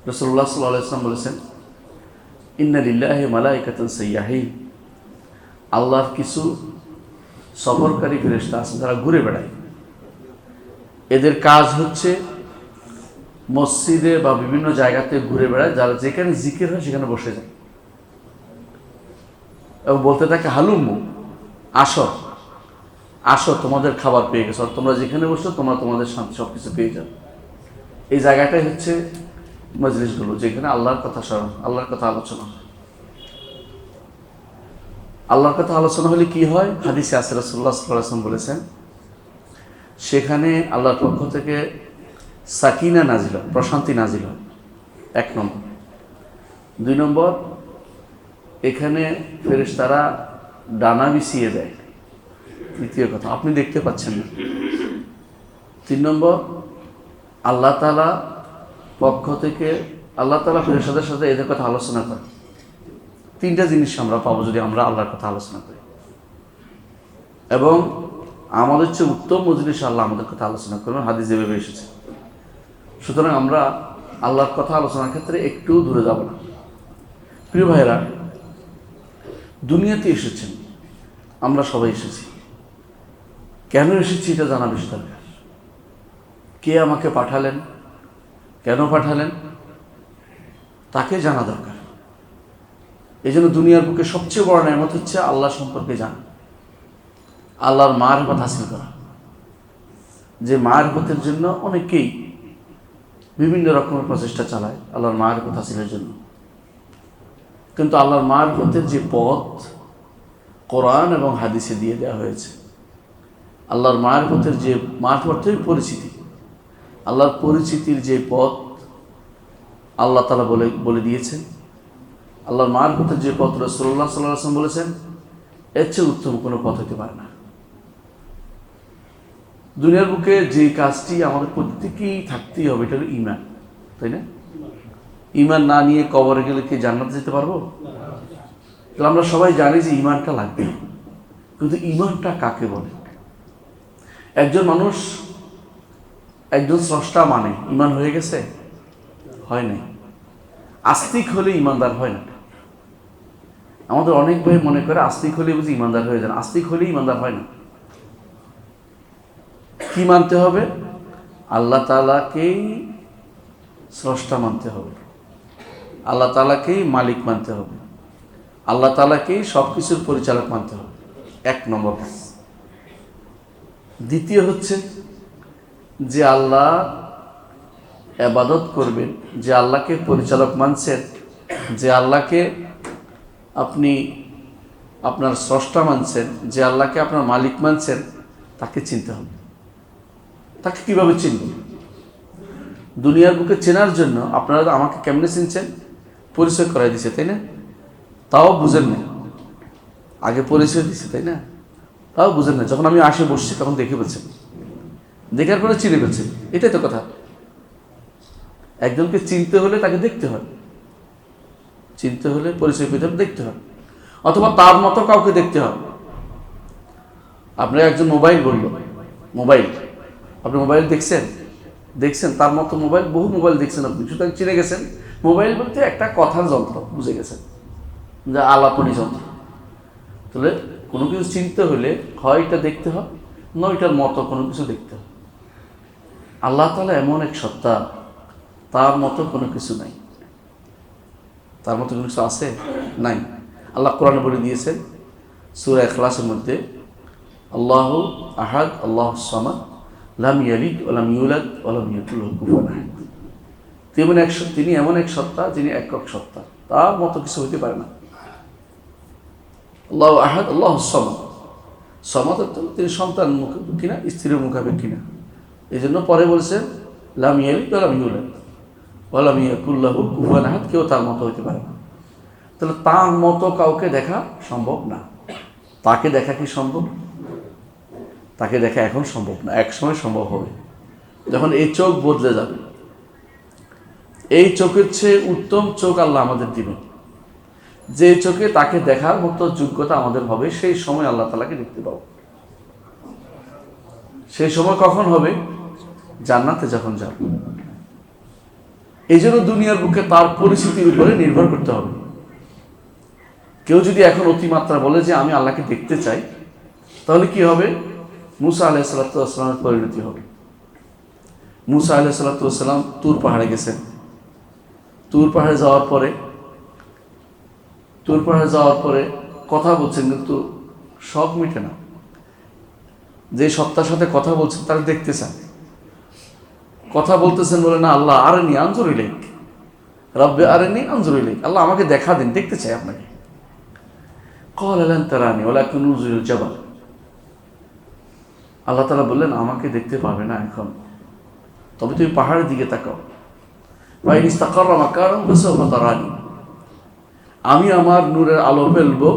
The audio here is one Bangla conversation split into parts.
রাসূলুল্লাহ সাল্লাল্লাহু আলাইহি ওয়াসাল্লাম বলেছেন, ইন্না লিল্লাহি মালাইকাতান সাইয়াহিন, আল্লাহর কিছু সফরকারী ফেরেশতা আছে যারা ঘুরে বেড়ায়। এদের কাজ হচ্ছে মসজিদে বা বিভিন্ন জায়গাতে ঘুরে বেড়ায়, যারা যেখানে জিকির হয় সেখানে বসে যায় এবং বলতে থাকে, হালুম্মু, আসো আসো, তোমাদের খাবার পেয়ে গেছো, তোমরা যেখানে বসছো তোমরা তোমাদের শান্তি সব কিছু পেয়ে যাবে। এই জায়গাটাই হচ্ছে মজলিসগুলো, যেখানে আল্লাহর কথা স্মরণ, আল্লাহর কথা আলোচনা হয়। আল্লাহর কথা আলোচনা হলে কি হয়? হাদিসে আছে, রাসূলুল্লাহ সাল্লাল্লাহু আলাইহি ওয়াসাল্লাম বলেছেন, সেখানে আল্লাহর পক্ষ থেকে সাকিনা নাজিল হয়, প্রশান্তি নাজিল হয়, 1 নম্বর। 2 নম্বর, এখানে ফেরেশতারা ডানা বিছিয়ে দেয়, 3য় কথা, আপনি দেখতে পাচ্ছেন না। 3 নম্বর, আল্লাহ তাআলা পক্ষ থেকে আল্লাহ তাআলা ফেরেশতাদের সাথে এদের কথা আলোচনা করে। 3টা জিনিস আমরা পাবো যদি আমরা আল্লাহর কথা আলোচনা করি, এবং আমাদের চেয়ে উত্তম মজলিসে আল্লাহ আমাদের কথা আলোচনা করবেন, হাদিস যেভাবে এসেছে। সুতরাং আমরা আল্লাহর কথা আলোচনার ক্ষেত্রে একটু দূরে যাব না। প্রিয় ভাইয়েরা, দুনিয়াতে এসেছেন, আমরা সবাই এসেছি। কেন এসেছি এটা জানা বেশি দরকার। কে আমাকে পাঠালেন, কেন পাঠালেন, তাকে জানা দরকার। এই জন্য দুনিয়ার বুকে সবচেয়ে বড় নেয়ামত হচ্ছে আল্লাহ সম্পর্কে জানা, আল্লাহর মারিফত হাসিল করা। যে মারিফতের জন্য অনেকেই বিভিন্ন রকমের প্রচেষ্টা চালায় আল্লাহর মারিফত হাসিলের জন্য, কিন্তু আল্লাহর মারিফতের যে পথ কোরআন এবং হাদিসে দিয়ে দেওয়া হয়েছে, আল্লাহর মারিফতের যে মারিফতের পরিচিতি, আল্লাহর পরিচিতির যে পথ আল্লাহ তাআলা বলে দিয়েছেন, আল্লাহর মারিফতের যে পথ রাসূলুল্লাহ সাল্লাল্লাহু আলাইহি ওয়াসাল্লাম বলেছেন, এর চেয়ে উত্তম কোনো পথ হতে পারে না। দুনিয়ার বুকে যে কাজটি আমাদের প্রত্যেকেই থাকতেই হবে, এটা হলো ঈমান, তাই না? ঈমান না নিয়ে কবরে গেলে কি জান্নাতে যেতে পারবো? তাহলে আমরা সবাই জানি যে ঈমানটা লাগবে, কিন্তু ঈমানটা কাকে বলে? একজন মানুষ একজন স্রষ্টা মানে ঈমান হয়ে গেছে? হয় নাই। আস্তিক হলে ঈমানদার হয় না। আমাদের অনেক ভাই মনে করে আস্তিক হলে বুঝি ঈমানদার হয়ে যান। আস্তিক হলে ঈমানদার হয় না। কি মানতে হবে? আল্লাহ তাআলাকেই স্রষ্টা মানতে হবে, আল্লাহ তাআলাকেই মালিক মানতে হবে, আল্লাহ তাআলাকেই সব কিছুর পরিচালক মানতে হবে, 1 নম্বর কাজ। দ্বিতীয় হচ্ছে যে আল্লাহ ইবাদত করবেন, যে আল্লাহকে পরিচালক মানছেন, যে আল্লাহকে আপনি আপনার স্রষ্টা মানছেন, যে আল্লাহকে আপনার মালিক মানছেন, তাকে চিনতে হবে। তাকে কিভাবে চিনবেন? দুনিয়ার বুকে চেনার জন্য আপনারা আমাকে কেমনে চিনছেন? পরিচয় করাই দিছে, তাই না? তাও বুঝেন না, আগে পরিচয় দিছে, তাই না? তাও বুঝেন না। যখন আমি আসে বসছি তখন দেখে বলছেন, দেখার পরে চিনে ফেলছেন। এটাই তো কথা। একজনকে চিনতে হলে তাকে দেখতে হয়, চিনতে হলে পরিচয় পেতে দেখতে হয়, অথবা তার মতো কাউকে দেখতে হয়। আপনার একজন মোবাইল বলল, মোবাইল, আপনি মোবাইল দেখছেন তার মতো মোবাইল, বহু মোবাইল দেখছেন আপনি, সুতরাং চিনে গেছেন। মোবাইল বলতে একটা কথার যন্ত্র, বুঝে গেছেন, যা আলাপনী যন্ত্র। তাহলে কোনো কিছু চিনতে হলে হয় এটা দেখতে হয়, নয় এটার মতো কোনো কিছু দেখতে হয়। আল্লাহ তাআলা এমন এক সত্তা, তার মতো কোনো কিছু নাই। তার মতো কোনো কিছু আছে? নাই। আল্লাহ কোরআনে বলে দিয়েছেন সূরা ইখলাসের মধ্যে, আল্লাহু আহাদ আল্লাহুস সামাদ লাম ইয়ালিদ ওয়া লাম ইউলাদ ওয়া লাম ইয়াকুল লাহু কুফুয়ান আহাদ। তিনি এমন এক সত্তা যিনি একক সত্তা, তার মতো কিছু হতে পারে না। আল্লাহু আহাদ আল্লাহুস সামাদ, সামাদ তিনি সন্তান কিনা, স্ত্রীর মুখাপেক্ষী কিনা। এই জন্য পরে বলছেন লাম ইয়ালিদ ওয়া লাম ইউলাদ ওয়া লাম ইয়াকুল লাহু কুফুয়ান আহাদ, কেউ তার মতো হতে পারে না। তাহলে তার মতো কাউকে দেখা সম্ভব না। তাকে দেখা কি সম্ভব? তাকে দেখা এখন সম্ভব না, এক সময় সম্ভব হবে, যখন এই চোখ বদলে যাবে। এই চোখের চেয়ে উত্তম চোখ আল্লাহ আমাদের দিবেন, যে চোখে তাকে দেখার মতো যোগ্যতা আমাদের হবে, সেই সময় আল্লাহ তাআলাকে দেখতে পাবো। সেই সময় কখন হবে? জান্নাতে যখন যাব। এই জন্য দুনিয়ার বুকে তার পরিস্থিতির উপরে নির্ভর করতে হবে। কেউ যদি এখন অতিমাত্রা বলে যে আমি আল্লাহকে দেখতে চাই, তাহলে কি হবে? মুসা আলাইহিস সালামের পরিণতি হবে। মুসা আলাইহিস সালাম তুর পাহাড়ে গেছেন। তুর পাহাড়ে যাওয়ার পরে কথা বলছেন, কিন্তু সব মিটে না। যে সত্তার সাথে কথা বলছেন তারা দেখতে চান। কথা বলতেছেন বলে, না আল্লাহ আরেনি আনজুর ইলাইক, রব্বে আরেনি আনজুর ইলাইক, আল্লাহ আমাকে দেখা দিন, দেখতে চাই আপনাকে। ক্বালা লান তারানি ওয়ালাকিন উনজুরিল জাবাল, আল্লাহ তাআলা বললেন আমাকে দেখতে পাবে না এখন, তবে তুমি পাহাড়ের দিকে তাকাও। ফাইন ইস্তাকাররা মাকানাহু ফাসাওফা তারানি, আমি আমার নূরের আলো ফেলবো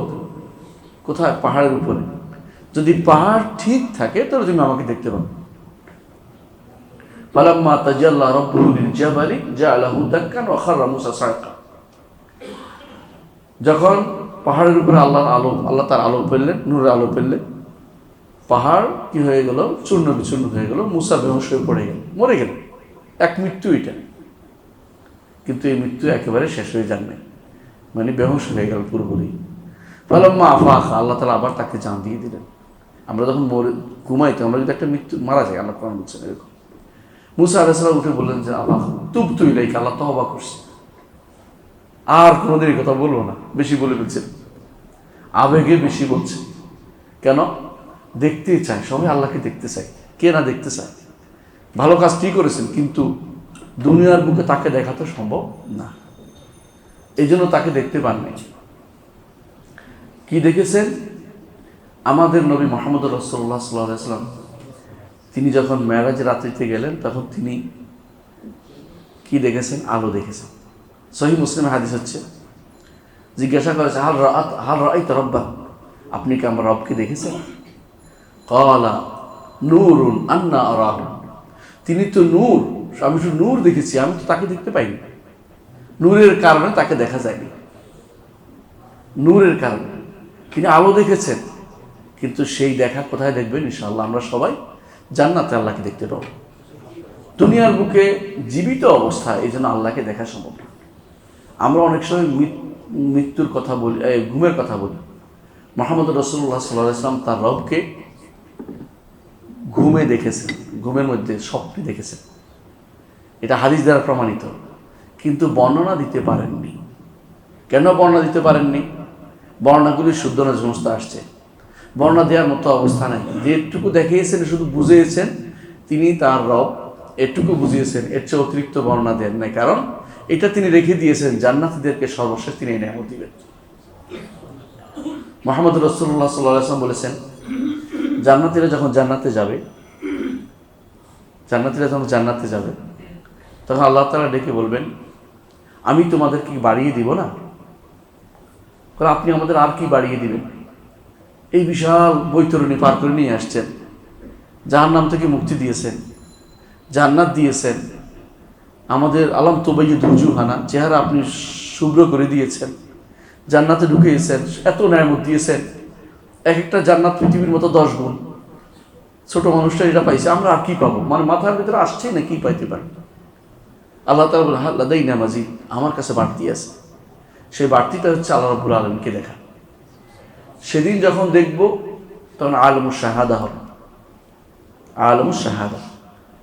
কোথায়? পাহাড়ের উপরে। যদি পাহাড় ঠিক থাকে তাহলে তুমি আমাকে দেখতে পাবে। ফালাম্মা তাজাল্লা রাব্বুহু লিল জাবালি জাআলাহু দাক্কান ওয়া খাররা মূসা সাইকা, যখন পাহাড়ের উপরে আল্লাহ তার আলো ফেললেন, নূরের আলো ফেললেন, পাহাড় কি হয়ে গেল? চূর্ণ বিচূর্ণ হয়ে গেল। মূসা বেহুশ হয়ে পড়ে গেল, মরে গেল। এক মৃত্যু এটা, কিন্তু এই মৃত্যু একেবারে শেষ হয়ে যান নাই, মানে বেহুশ হয়ে গেল পুরোপুরি। ফালাম্মা আফাকা, আল্লাহ তাআলা আবার তাকে জান দিয়ে দিলেন। আমরা যখন ঘুমাইতে, আমরা যদি একটা মৃত্যু মারা যায়, আল্লাহ কোরআন বলছেন এরকম। মুসা আলাইহিস সালাম উঠে বললেন যে আল্লাহ তুবতু ইলাইকা, আল্লাহ তওবা করছি, আর কোনোদিন এই কথা বলবো না। বেশি বলে ফেলছেন, আবেগে বেশি বলছে। কেন? দেখতেই চায়, সবাই আল্লাহকে দেখতে চায়, কে না দেখতে চায়? ভালো কাজ ঠিক করেছেন, কিন্তু দুনিয়ার বুকে তাকে দেখা তো সম্ভব না, এই জন্য তাকে দেখতে পান নাই। কি দেখেছেন? আমাদের নবী মুহাম্মদ রাসূলুল্লাহ সাল্লাল্লাহু আলাইহি ওয়াসাল্লাম তিনি যখন মেরাজ রাত্রিতে গেলেন, তখন তিনি কি দেখেছেন? আলো দেখেছেন। সহিহ মুসলিমের হাদিস হচ্ছে, জিজ্ঞাসা করেছে হাল রাআইতা রাব্বাক, আপনি কি আমার রবকে দেখেছেন? ক্বালা নূরুন আন্না আরাহু, তিনি তো নূর, আমি শুধু নূর দেখেছি, আমি তো তাকে দেখতে পাইনি। নূরের কারণে তাকে দেখা যায়নি, নূরের কারণে তিনি আলো দেখেছেন, কিন্তু সেই দেখা কোথায় দেখবেন? ইনশাআল্লাহ আমরা সবাই জান্নাতে আল্লাহকে দেখতে পাবো। দুনিয়ার বুকে জীবিত অবস্থায় এই জন্য আল্লাহকে দেখা সম্ভব না। আমরা অনেক সময় মৃত্যুর কথা বলি, ঘুমের কথা বলি। মুহাম্মদ রাসূলুল্লাহ সাল্লাল্লাহু আলাইহি ওয়াসাল্লাম তার রবকে ঘুমে দেখেছেন, ঘুমের মধ্যে স্বপ্নে দেখেছেন, এটা হাদিস দ্বারা প্রমাণিত, কিন্তু বর্ণনা দিতে পারেননি। কেন বর্ণনা দিতে পারেননি? বর্ণনাগুলি শুদ্ধ না, সমস্ত আসছে, বর্ণনা দেওয়ার মতো অবস্থা নাই। যেটুকু দেখিয়েছেন শুধু বুঝিয়েছেন, তিনি তার রব এটুকু বুঝিয়েছেন, এর চেয়ে অতিরিক্ত বর্ণনা দেন নাই। কারণ এটা তিনি রেখে দিয়েছেন জান্নাতীদেরকে সর্বশেষ তিনি এই নেয়ামত দিবেন। মুহাম্মদ রাসূলুল্লাহ সাল্লাল্লাহু আলাইহি ওয়াসাল্লাম বলেছেন, জান্নাতীরা যখন জান্নাতে যাবে, তখন আল্লাহ তাআলা ডেকে বলবেন, আমি তোমাদেরকে বাড়িয়ে দিব না? আপনি আমাদের আর কি বাড়িয়ে দিবেন? এই বিশাল বৈতরণী পার করে নিয়ে আসছেন, জাহান্নাম থেকে মুক্তি দিয়েছেন, জান্নাত দিয়েছেন, আমাদের আলাম তুবাইয়িদু উজুহানা, চেহারা আপনি শুভ্র করে দিয়েছেন, জান্নাতে ঢুকিয়েছেন, এত নেয়ামত দিয়েছেন, এক একটা জান্নাত পৃথিবীর মতো 10 গুণ। ছোট মানুষটা এটা পাইছে, আমরা আর কি পাবো? মানে মাথার ভিতরে আসছেই না কি পাইতে পারি। আল্লাহ তাআলা বলেন, হ্যাঁ লাদাইনা মাজিদ, আমার কাছে বাড়তি আছে। সেই বাড়তিটা হচ্ছে আল্লাহ রাব্বুল আলামিনকে দেখা। সেদিন যখন দেখব, তখন আলমুশ শাহাদা হবে, আলমুশ শাহাদা,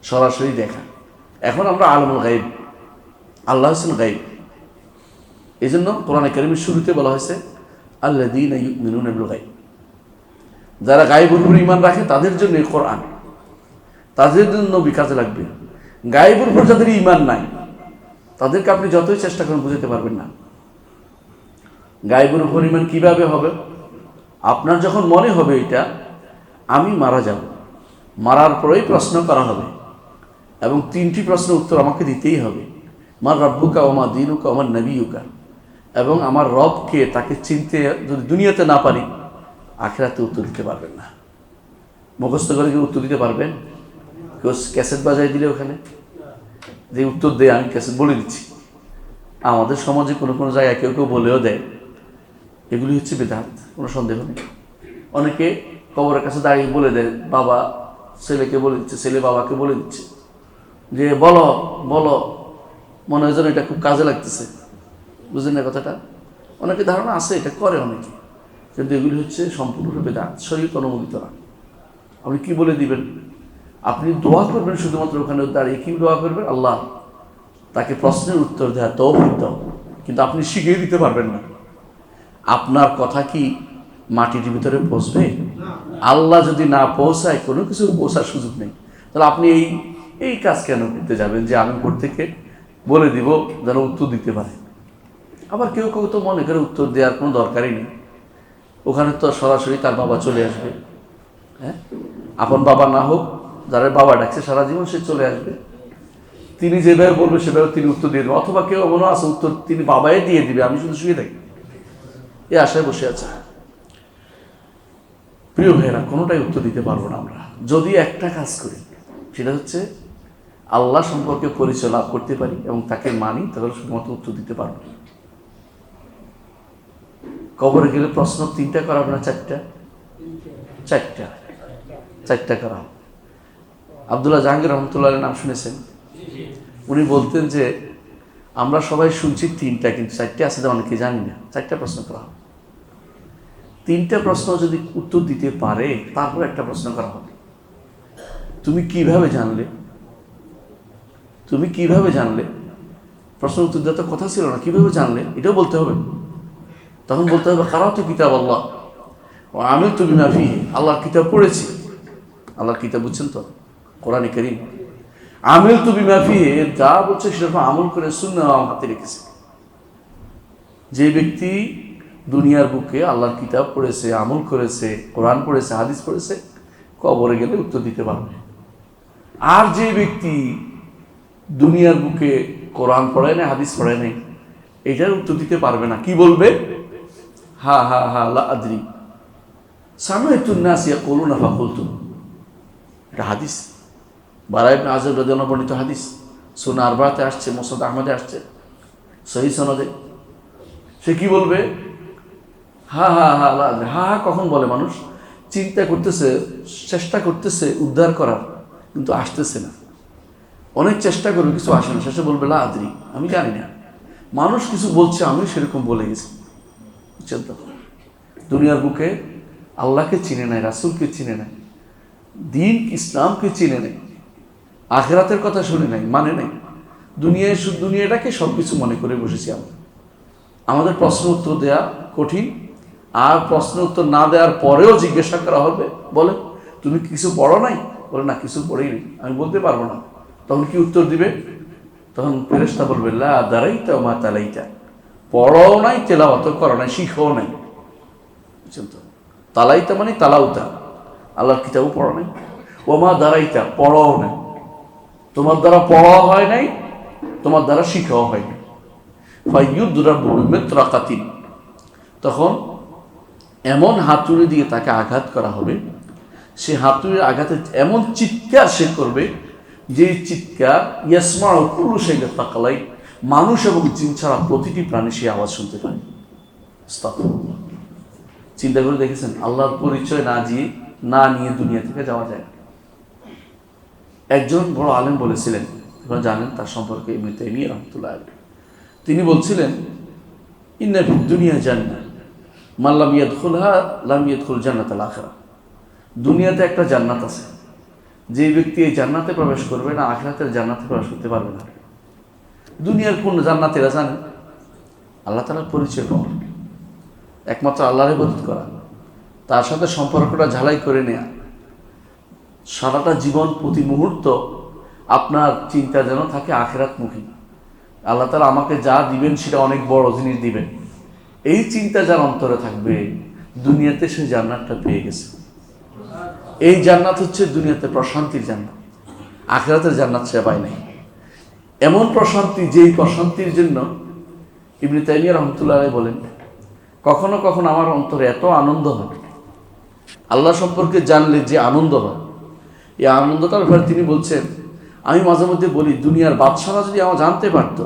সরাসরি দেখা। এখন আমরা আলমুল গায়ব, আল্লাহ হচ্ছেন গায়ব। এই জন্য কোরআনে কারীমের শুরুতে বলা হয়েছে আল্লাযীনা ইউমিনুনা বিল গায়ব, যারা গায়বের উপর ঈমান রাখে তাদের জন্য এই কোরআন, তাদের জন্য নবী কাজে লাগবে। গায়বের উপর যাদের ঈমান নাই, তাদেরকে আপনি যতই চেষ্টা করেন বুঝাতে পারবেন না। গায়বের উপর ঈমান কিভাবে হবে? আপনার যখন মনে হবে এটা আমি মারা যাব, মারার পরেই প্রশ্ন করা হবে, এবং 3টি প্রশ্নের উত্তর আমাকে দিতেই হবে। মার রাব্বুকা ওয়া মা দীনুকা ওয়া মান নাবিয়ুকা, এবং আমার রবকে, তাকে চিনতে যদি দুনিয়াতে না পারি, আখিরাতে উত্তর দিতে পারবেন না। মুখস্থ করে কি উত্তর দিতে পারবেন? কেউ ক্যাসেট বাজাই দিলে ওখানে যে উত্তর দেয়, আমি ক্যাসেট বলে দিচ্ছি। আমাদের সমাজে কোনো কোনো জায়গায় কেউ কেউ বলেও দেয়, এগুলি হচ্ছে বিদআত, কোনো সন্দেহ নেই। অনেকে কবরের কাছে দাঁড়িয়ে বলে দেয়, বাবা ছেলেকে বলে দিচ্ছে, ছেলে বাবাকে বলে দিচ্ছে যে বলো বলো, মনে হয় যেন এটা খুব কাজে লাগতেছে। বুঝলেন না কথাটা? অনেকে ধারণা আছে এটা করে অনেকে, কিন্তু এগুলি হচ্ছে সম্পূর্ণরূপে বেদাত, শরীয়ত অনুমোদিত না। আপনি কি বলে দিবেন? আপনি দোয়া করবেন শুধুমাত্র ওখানে দাঁড়িয়ে। কি দোয়া করবেন? আল্লাহ তাকে প্রশ্নের উত্তর দেওয়া তৌফিক দাও, কিন্তু আপনি শিখিয়ে দিতে পারবেন না। আপনার কথা কি মাটির ভিতরে পৌঁছবে? আল্লাহ যদি না পৌঁছায়, কোনো কিছু পৌঁছার সুযোগ নেই। তাহলে আপনি এই কাজ কেন করতে যাবেন যে আমি উপর থেকে বলে দিব যেন উত্তর দিতে পারে? আবার কেউ কেউ তো মনে করে উত্তর দেওয়ার কোনো দরকারই নেই, ওখানে তো সরাসরি তার বাবা চলে আসবে। হ্যাঁ, আপন বাবা না হোক, যারা বাবা ডাকছে সারা জীবন সে চলে আসবে, তিনি যেভাবে বলবে সেভাবে তিনি উত্তর দিয়ে দেবেন। অথবা কেউ এমনও আছে উত্তর তিনি বাবাই দিয়ে দিবে, আমি শুধু শুয়ে থাকি, এই আশায় বসে আছে। প্রিয় ভাইয়েরা, কোনোটাই উত্তর দিতে পারবো না আমরা যদি একটা কাজ করি, সেটা হচ্ছে আল্লাহ সম্পর্কে পরিচয় লাভ করতে পারি এবং তাকে মানি, তাহলে শুধুমাত্র উত্তর দিতে পারবো। কবরে গেলে প্রশ্ন 3টা করা হবে না 4টা? 4টা করা হবে। আব্দুল্লাহ জাহাঙ্গীর রহমতুল্লাহ নাম শুনেছেন? উনি বলতেন যে আমরা সবাই শুনছি 3টা, কিন্তু 4টে আছে যে অনেকে জানি না। 4টা প্রশ্ন করা হবে। 3টা প্রশ্ন যদি উত্তর দিতে পারে, তারপর একটা প্রশ্ন করা হবে, তুমি কিভাবে জানলে? তুমি কিভাবে জানলে? প্রশ্ন উত্তর দেওয়ার তো কথা ছিল না, কিভাবে জানলে এটাও বলতে হবে। তখন বলতে হবে কারাতু কিতাব আল্লাহ ও আমিলতু বিমা ফীহি, আল্লাহর কিতাব পড়েছি। আল্লাহর কিতাব বুঝছেন তো, কোরআনে কারীম। আমিলতু বিমা ফীহি, যা বলছে সেটা আমল করে সুন্নাহ আমার হাতে রেখেছে। যে ব্যক্তি দুনিয়ার বুকে আল্লাহর কিতাব পড়েছে, আমল করেছে, কোরআন পড়েছে, হাদিস পড়েছে, কবরে গেলে উত্তর দিতে পারবে। আর যে ব্যক্তি দুনিয়ার বুকে কোরআন পড়ায় না, হাদিস পড়ায় নাই, এটার উত্তর দিতে পারবে না। কি বলবে? হা হা হা লা আদরি সামিআতুন নাস ইয়াকুলুনা ফাকুলতু। এটা হাদিস, বারা ইবনে আযিব রাদিয়াল্লাহু বর্ণিত হাদিস, সুনান আরবাতে আসছে, মুসনাদ আহমদে আসছে, সহিহ সনদে। সে কি বলবে? হা হা হা লা আদরি। হা হা কখন বলে মানুষ? চিন্তা করতেছে, চেষ্টা করতেছে উদ্ধার করার, কিন্তু আসতেছে না। অনেক চেষ্টা করবে, কিছু আসে না, শেষে বলবে লা আদরি, আমি জানি না। মানুষ কিছু বলছে, আমি সেরকম বলে গেছি। বুঝছেন তো? দুনিয়ার বুকে আল্লাহকে চিনে নাই, রাসূলকে চিনে নাই, দিন ইসলামকে চিনে নাই, আখিরাতের কথা শুনে নাই, মানে নাই। দুনিয়াটাকে সব কিছু মনে করে বসেছি আমরা। আমাদের প্রশ্ন উত্তর দেওয়া কঠিন, আর প্রশ্ন উত্তর না দেওয়ার পরেও জিজ্ঞাসা করা হবে, বলে তুমি কিছু পড়ো নাই? বলে না, কিছু পড়েই নেই, আমি বলতে পারবো না। তখন কি উত্তর দিবে? তখন ফেরেশতা বলবে লা দারাইতা ওয়া মা তালাইতা, পড়াও নাই, তেলাওয়াতও করো নাই, শিখও নাই। বুঝছেন তো? তালাইতা মানে তালাউতা, আল্লাহর কিতাবও পড়ো নাই, ওয়া মা দারাইতা, পড়াও নাই, তোমার দ্বারা পড়াও হয় নাই, তোমার দ্বারা শিখাও হয় নাই। ফাইয়ুদরাবু বিমিতরাকাতিন, তখন এমন হাতুড়ি দিয়ে তাকে আঘাত করা হবে, সে হাতুড়ির আঘাতে এমন চিৎকার সে করবে, যে চিৎকার ইয়াসমাউ কুল্লু শাইইন তাকালাই, মানুষ এবং জিন ছাড়া প্রতিটি প্রাণী সে আওয়াজ শুনতে পায়। আস্তাগফিরুল্লাহ। চিন্তা করে দেখেছেন, আল্লাহর পরিচয় না নিয়ে দুনিয়া থেকে যাওয়া যায়। একজন বড় আলেম বলেছিলেন, আপনারা জানেন তার সম্পর্কে, ইবনে তাইমিয়া রাহমাতুল্লাহ আলাইহি। তিনি বলছিলেন ইন্না ফিদ দুনিয়া জান্নাহ মান লাম ইয়াদখুলহা লাম ইয়াদখুল জান্নাতাল আখিরাহ। দুনিয়াতে একটা জান্নাত আছে, যে ব্যক্তি এই জান্নাতে প্রবেশ করবে না, আখিরাতের জান্নাতে প্রবেশ করতে পারবে না। দুনিয়ার কোন জান্নাতেরা জানেন? আল্লাহ তাআলার পরিচয় পাওয়া, একমাত্র আল্লাহর ইবাদত করা, তার সাথে সম্পর্কটা ঝালাই করে নেয়া, সারাটা জীবন প্রতি মুহূর্ত আপনার চিন্তা যেন থাকে আখিরাতমুখী। আল্লাহ তাআলা আমাকে যা দিবেন সেটা অনেক বড় জিনিস দিবেন, এই চিন্তা যার অন্তরে থাকবে, দুনিয়াতে সে জান্নাতটা পেয়ে গেছে। এই জান্নাত হচ্ছে দুনিয়াতে প্রশান্তির জান্নাত, আখিরাতের জান্নাত সে পায় নাই। এমন প্রশান্তি, যেই প্রশান্তির জন্য ইবনে তাইমিয়া রাহমাতুল্লাহ আলাইহি বলেন, কখনো কখনো আমার অন্তরে এত আনন্দ হয়, আল্লাহ সম্পর্কে জানলে যে আনন্দ হয়, এই আনন্দটার ব্যাপারে তিনি বলছেন, আমি মাঝে মধ্যে বলি দুনিয়ার বাদশাহরা যদি আমার জানতে পারত,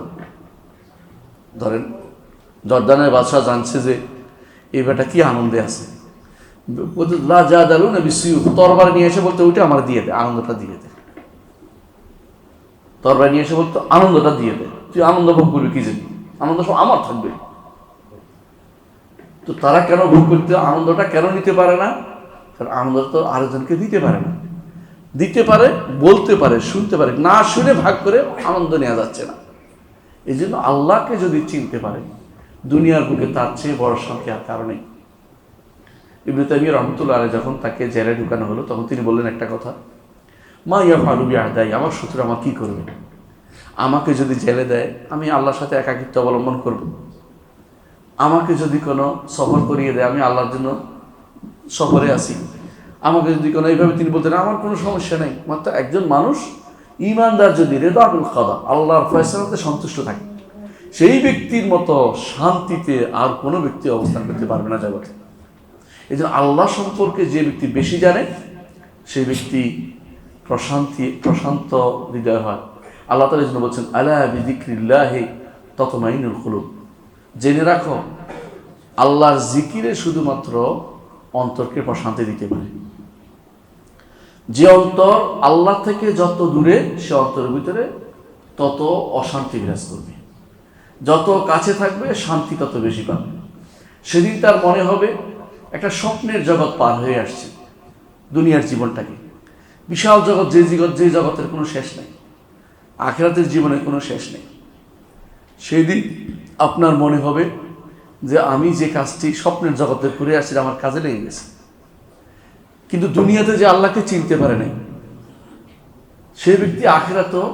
ধরেন জর্দানের বাদশাহ জানছে যে এই বেটা কি আনন্দে আছে, লা জাদালুনা বিসিয়ুফ, তরবারি নিয়ে এসে বলতে ওইটা আমার দিয়ে দে, আনন্দটা দিয়ে দে, তরবারি নিয়ে এসে বলতো আনন্দটা দিয়ে দে। তুই আনন্দ ভোগ করবি কি জন্য? আনন্দ সব আমার থাকবে। তো তারা কেন ভোগ করতে, আনন্দটা কেন নিতে পারে না? কারণ আনন্দটা তো আরেকজনকে দিতে পারে না। দিতে পারে, বলতে পারে, শুনতে পারে, না শুনে ভাগ করে আনন্দ নেওয়া যাচ্ছে না। এই জন্য আল্লাহকে যদি চিনতে পারে, দুনিয়ার বুকে তার চেয়ে বড় শান্তি আর কারণে। ইবনে তাইমিয়া রাহমাতুল্লাহ আলাইহি যখন তাকে জেলে ঢুকানো হলো, তখন তিনি বললেন একটা কথা, মা ইয়াফআলু বিআদাই, আমার শত্রু আমার কি করবে? আমাকে যদি জেলে দেয়, আমি আল্লাহর সাথে একাকিত্ব অবলম্বন করব। আমাকে যদি কোনো সফর করিয়ে দেয়, আমি আল্লাহর জন্য সফরে আসি। আমাকে যদি কোনো, এইভাবে তিনি বলতেন, আমার কোনো সমস্যা নেই। মাত্র একজন মানুষ ঈমানদার যদি রেদা বিল কাদা, আল্লাহর ফয়সালাতে সন্তুষ্ট থাকে, সেই ব্যক্তির মতো শান্তিতে আর কোনো ব্যক্তি অবস্থান করতে পারবে না জগতে। এই জন্য আল্লাহ সম্পর্কে যে ব্যক্তি বেশি জানে, সেই ব্যক্তি প্রশান্ত হৃদয় হয়। আল্লাহ তাআলা এই জন্য বলছেন, আলা বিযিকরিল্লাহি তাতমাইন্নুল কুলুব, জেনে রাখো আল্লাহর জিকিরে শুধুমাত্র অন্তরকে প্রশান্তি দিতে পারে। যে অন্তর আল্লাহ থেকে যত দূরে, সে অন্তরের ভিতরে তত অশান্তি বিরাজ করবে। যত কাছে থাকবে, শান্তি তত বেশি পাবে। সেদিন তার মনে হবে একটা স্বপ্নের জগৎ পার হয়ে আসছে। দুনিয়ার জীবনটাকে বিশাল জগৎ, যে জগতের কোনো শেষ নেই, আখিরাতের জীবনের কোনো শেষ নেই। সেই দিন আপনার মনে হবে যে আমি যে কাজটি স্বপ্নের জগতে করে আসছি, আমার কাজে লেগে গেছে। কিন্তু দুনিয়াতে যে আল্লাহকে চিনতে পারে নাই, সেই ব্যক্তি আখিরাতও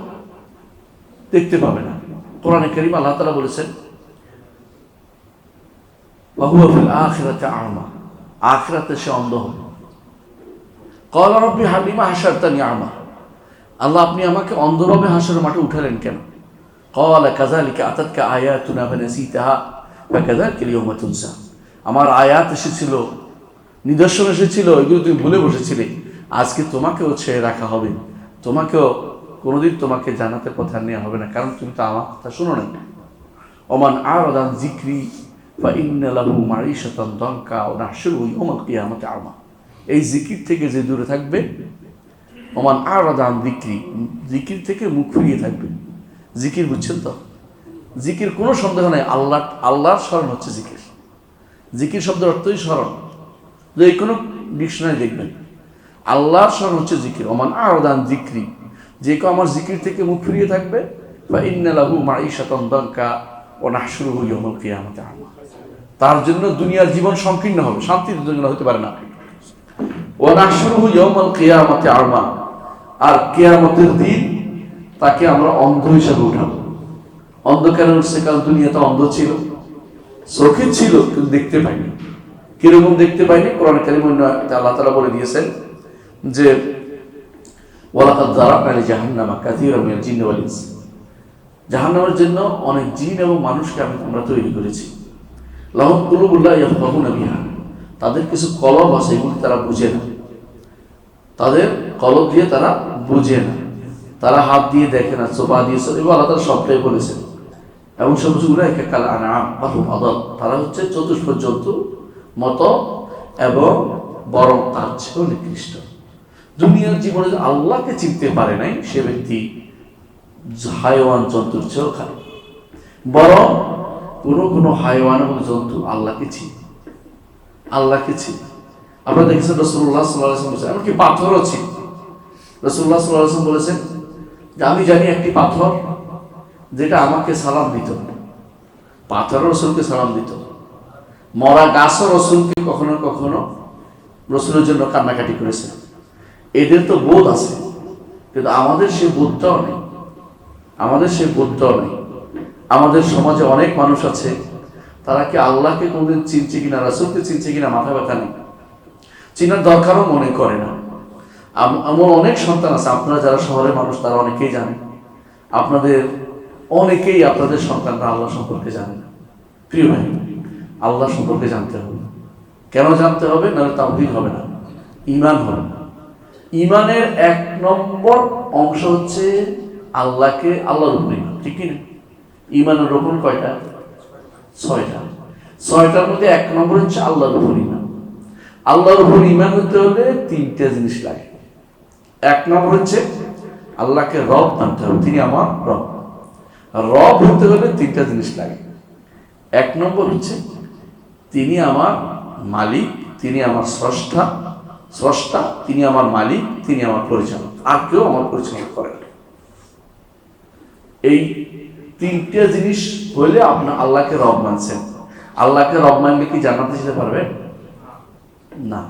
দেখতে পাবে না। কোরআনে কারীম আল্লাহ তাআলা বলেছেন, ওয়া হুয়া ফিল আখিরাতি আ'মা, আখিরাতে সে অন্ধ হবে। ক্বালা রাব্বি লিমা হাশারতানি আ'মা, আল্লাহ আপনি আমাকে অন্ধভাবে হাসরের মাঠে উঠালেন কেন? ক্বালা কাযালিকা আতাতকা আয়াতুনা ফানাসিতাহা ওয়া কাযালিকা আল-ইয়াওমা তুনসা, আমার আয়াত এসেছিল, নিদর্শন এসেছিল, এগুলো তুমি ভুলে বসেছিলে, আজকে তোমাকেও ছেড়ে রাখা হবে, তোমাকেও কোনোদিন তোমাকে জান্নাতের পথে নেওয়া হবে না, কারণ তুমি তো আমার কথা শুনো নাই। ওমান আ'রাদা আন যিকরি ফাইন্না লাহু মাঈশাতান দানকা ওয়া নাহশুরুহু ইয়াওমাল কিয়ামাতি আ'মা, এই জিকির থেকে যে দূরে থাকবে, ওমান আ'রাদা আন যিকরি, জিকির থেকে মুখ ফিরিয়ে থাকবে। জিকির বুঝছেন তো? জিকির কোনো সন্দেহ নাই, আল্লাহর স্মরণ হচ্ছে জিকির। জিকির শব্দের অর্থই স্মরণ, যে কোনো ডিকশনারি দেখবেন, আল্লাহর স্মরণ হচ্ছে জিকির। ওমান আ'রাদা আন যিকরি, যে কেউ আমার জিকির থেকে মুখ ফিরিয়ে থাকবে, ফাইন্না লাহু মাঈশাতান দানকা ওয়া নাহশুরুহু ইয়াওমাল কিয়ামাতি আ'মা, তার জন্য দুনিয়ার জীবন সংকীর্ণ হবে, শান্তির জন্য হতে পারে না। ওয়া নাহশুরুহু ইয়াওমাল কিয়ামাতি আ'মা, আর কিয়ামতের দিন তাকে আমরা অন্ধ হিসেবে উঠাবো। অন্ধ কেন উঠছে? কারণ দুনিয়াতে অন্ধ ছিল, চোখে ছিল কিন্তু দেখতে পাইনি। কিরকম দেখতে পাইনি? কোরআন কারীমে আল্লাহ তাআলা বলে দিয়েছেন যে ওয়ালাকাদ যারানা লিজাহান্নামা কাসীরাম মিনাল জিন্নি ওয়াল ইনস, জাহান্নামের জন্য অনেক জিন এবং মানুষকে আমরা তৈরি করেছি। লাহুম কুলুবুন লা ইয়াফকাহুনা বিহা, তাদের কিছু কলব আছে, এগুলি তারা বুঝে না, তাদের কলব দিয়ে তারা বুঝে না, তারা হাত দিয়ে দেখে না, চোপা দিয়ে, এবং আল্লাহ তাআলা সবটাই বলেছেন। এবং সবগুলো একা কাল আনআম বাল হুম আদাল, তারা হচ্ছে চতুষ্প জন্তুর মতো এবং বরং তার চেয়েও নিকৃষ্ট। দুনিয়ার জীবনে যে আল্লাহকে চিনতে পারে নাই, সে ব্যক্তি হাইওয়ান জন্তুর চেয়েও খারাপ। বরং কোনো হাইওয়ান এবং জন্তু আল্লাহকে চিনে, আল্লাহকে চিনে। আপনারা দেখেছেন রাসূলুল্লাহ সাল্লাল্লাহু আলাইহি ওয়াসাল্লাম বলেছেন, এমনকি পাথরও চিনে। রাসূলুল্লাহ সাল্লাল্লাহু আলাইহি ওয়াসাল্লাম বলেছেন যে আমি জানি একটি পাথর যেটা আমাকে সালাম দিত, পাথরও রসুলকে সালাম দিত, মরা গাছও রসুলকে কখনো কখনো রসুলের জন্য কান্নাকাটি করেছে। এদের তো বোধ আছে, কিন্তু আমাদের সে বোধটাও নেই, আমাদের সে বোধটাও নেই। আমাদের সমাজে অনেক মানুষ আছে, তারা কি আল্লাহকে কোনদিন চিনছে কিনা, রাসূলকে চিনছে কিনা মাথা ব্যথা নেই, চিনার দরকারও মনে করে না। এমন অনেক সন্তান আছে, আপনারা যারা শহরের মানুষ তারা অনেকেই জানেন, আপনাদের অনেকেই আপনাদের সন্তানরা আল্লাহ সম্পর্কে জানে না। প্রিয় ভাই, আল্লাহ সম্পর্কে জানতে হবে। কেন জানতে হবে? নাহলে তাওহীদ হবে না, ঈমান হবে না। ঈমানের 1 নম্বর অংশ হচ্ছে আল্লাহকে আল্লাহর উপরে, ঠিক না? ঈমানের রকম কয়টা? 6টা। 6টার মধ্যে 1 নম্বর হচ্ছে আল্লাহর উপর ঈমান। আল্লাহর উপর ঈমান হতে হলে 3টা জিনিস লাগে। 1 নম্বর হচ্ছে আল্লাহকে রব মানতে হবে, তিনি আমার রব। রব হতে হলে তিনটা জিনিস লাগে। এক নম্বর হচ্ছে তিনি আমার মালিক, তিনি আমার স্রষ্টা, তিনি আমার মালিক, তিনি আমার পরিচালক, আর কেউ আমার পরিচালনা করেন। এই তিনটা জিনিস হলে আপনার আল্লাহকে রব মানছেন। আল্লাহকে রব মানলে কি জান্নাতে যেতে পারবেন না।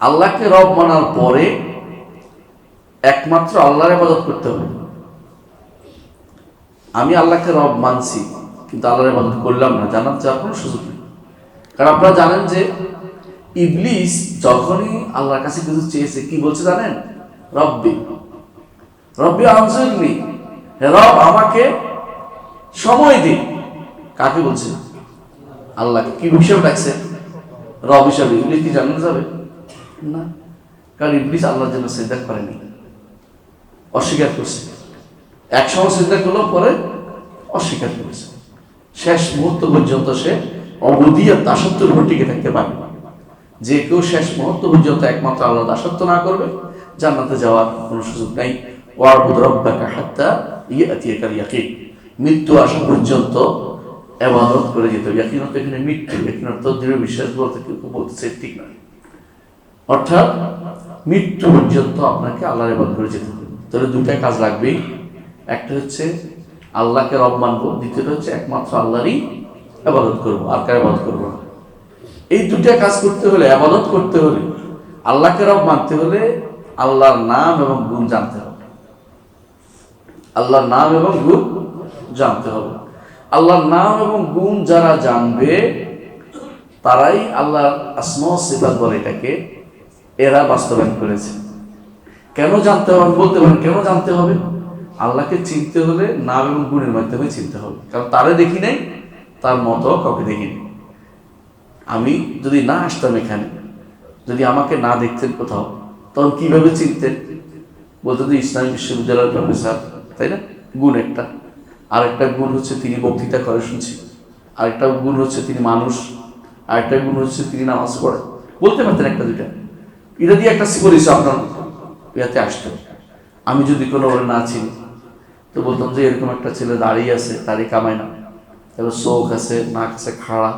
আল্লাহকে রব মানার পরে একমাত্র আল্লাহর ইবাদত করতে হবে। আমি আল্লাহকে রব মানছি কিন্তু আল্লাহর ইবাদত করলাম না, জান্নাত যাওয়ার কোনো সুযোগ নেই। কারণ আপনারা জানেন যে ইবলিস যখনই আল্লাহর কাছে কিছু চেয়েছে কি বলছে জানেন? রব্বি আনজিরনি, রব আমাকে সময় দিন। কাকে বলছে? আল্লাহকে। কি হিসেবে ডাকছে? রব হিসাবে। ইবলিস কি জান্নাতে যাবে না? কারণ ইবলিস আল্লাহর জন্য সিজদা করেনি, অস্বীকার করছে। এক সময় সিজদা করলো, পরে অস্বীকার করেছে। শেষ মুহূর্ত পর্যন্ত সে অবুদিয়ত, দাসত্বের উপর টিকে থাকতে পারবে। যে কেউ শেষ মুহূর্ত পর্যন্ত একমাত্র আল্লাহ দাসত্ব না করবে, জান্নাতে যাওয়ার কোনো সুযোগ নাই। ওয়া'বুদ রাব্বাকা হাত্তা ইয়াতিয়াকাল ইয়াকিন, মৃত্যু আসা পর্যন্ত ইবাদত করে যেতে হবে। ইয়াকিন অর্থ এখানে মৃত্যু, ইয়াকিন অর্থ দৃঢ় বিশ্বাস বলতে কেউ বলতেছে ঠিক নয়। অর্থাৎ মৃত্যু পর্যন্ত আপনাকে আল্লাহর ইবাদত করে যেতে হবে। তাহলে দুটা কাজ লাগবেই। একটা হচ্ছে আল্লাহকে রব মানবো, দ্বিতীয়টা হচ্ছে একমাত্র আল্লাহরই ইবাদত করবো, আর কার ইবাদত করবো না। এই দুটা কাজ করতে হলে, ইবাদত করতে হলে, আল্লাহকে রব মানতে হলে আল্লাহর নাম এবং গুণ জানতে হবে। আল্লাহর নাম এবং গুণ জানতে হবে। আল্লাহর নাম এবং গুণ যারা জানবে তারাই আল্লাহর আসমা ও সিফাত বলে এটাকে, এরা বাস্তবায়ন করেছে। কেন জানতে হবে বলতে পারেন? কেন জানতে হবে? আল্লাহকে চিনতে হলে নাম এবং গুণের মাধ্যমে চিনতে হবে। কারণ তারে দেখি নাই, তার মতো কাউকে দেখিনি। আমি যদি না আসতাম এখানে, যদি আমাকে না দেখতেন কোথাও, তখন কিভাবে চিনতেন? বলতেন যে ইসলামী বিশ্ববিদ্যালয়ের প্রফেসর, তাই না? গুণ একটা। আরেকটা গুণ হচ্ছে তিনি বক্তৃতা করে শুনছি, আরেকটা গুণ হচ্ছে তিনি মানুষ, আরেকটা গুণ হচ্ছে তিনি নামাজ পড়ে। বলতে পারতেন একটা দুইটা, এটা দিয়ে একটা পরিচয় আপনার ইয়াতে আসতো। আমি যদি কোনো ওরা না চিনি তো বলতাম যে এরকম একটা ছেলে দাঁড়িয়ে আছে, দাড়ি কামায় না, তারপর চোখ আছে, নাক আছে খাড়া,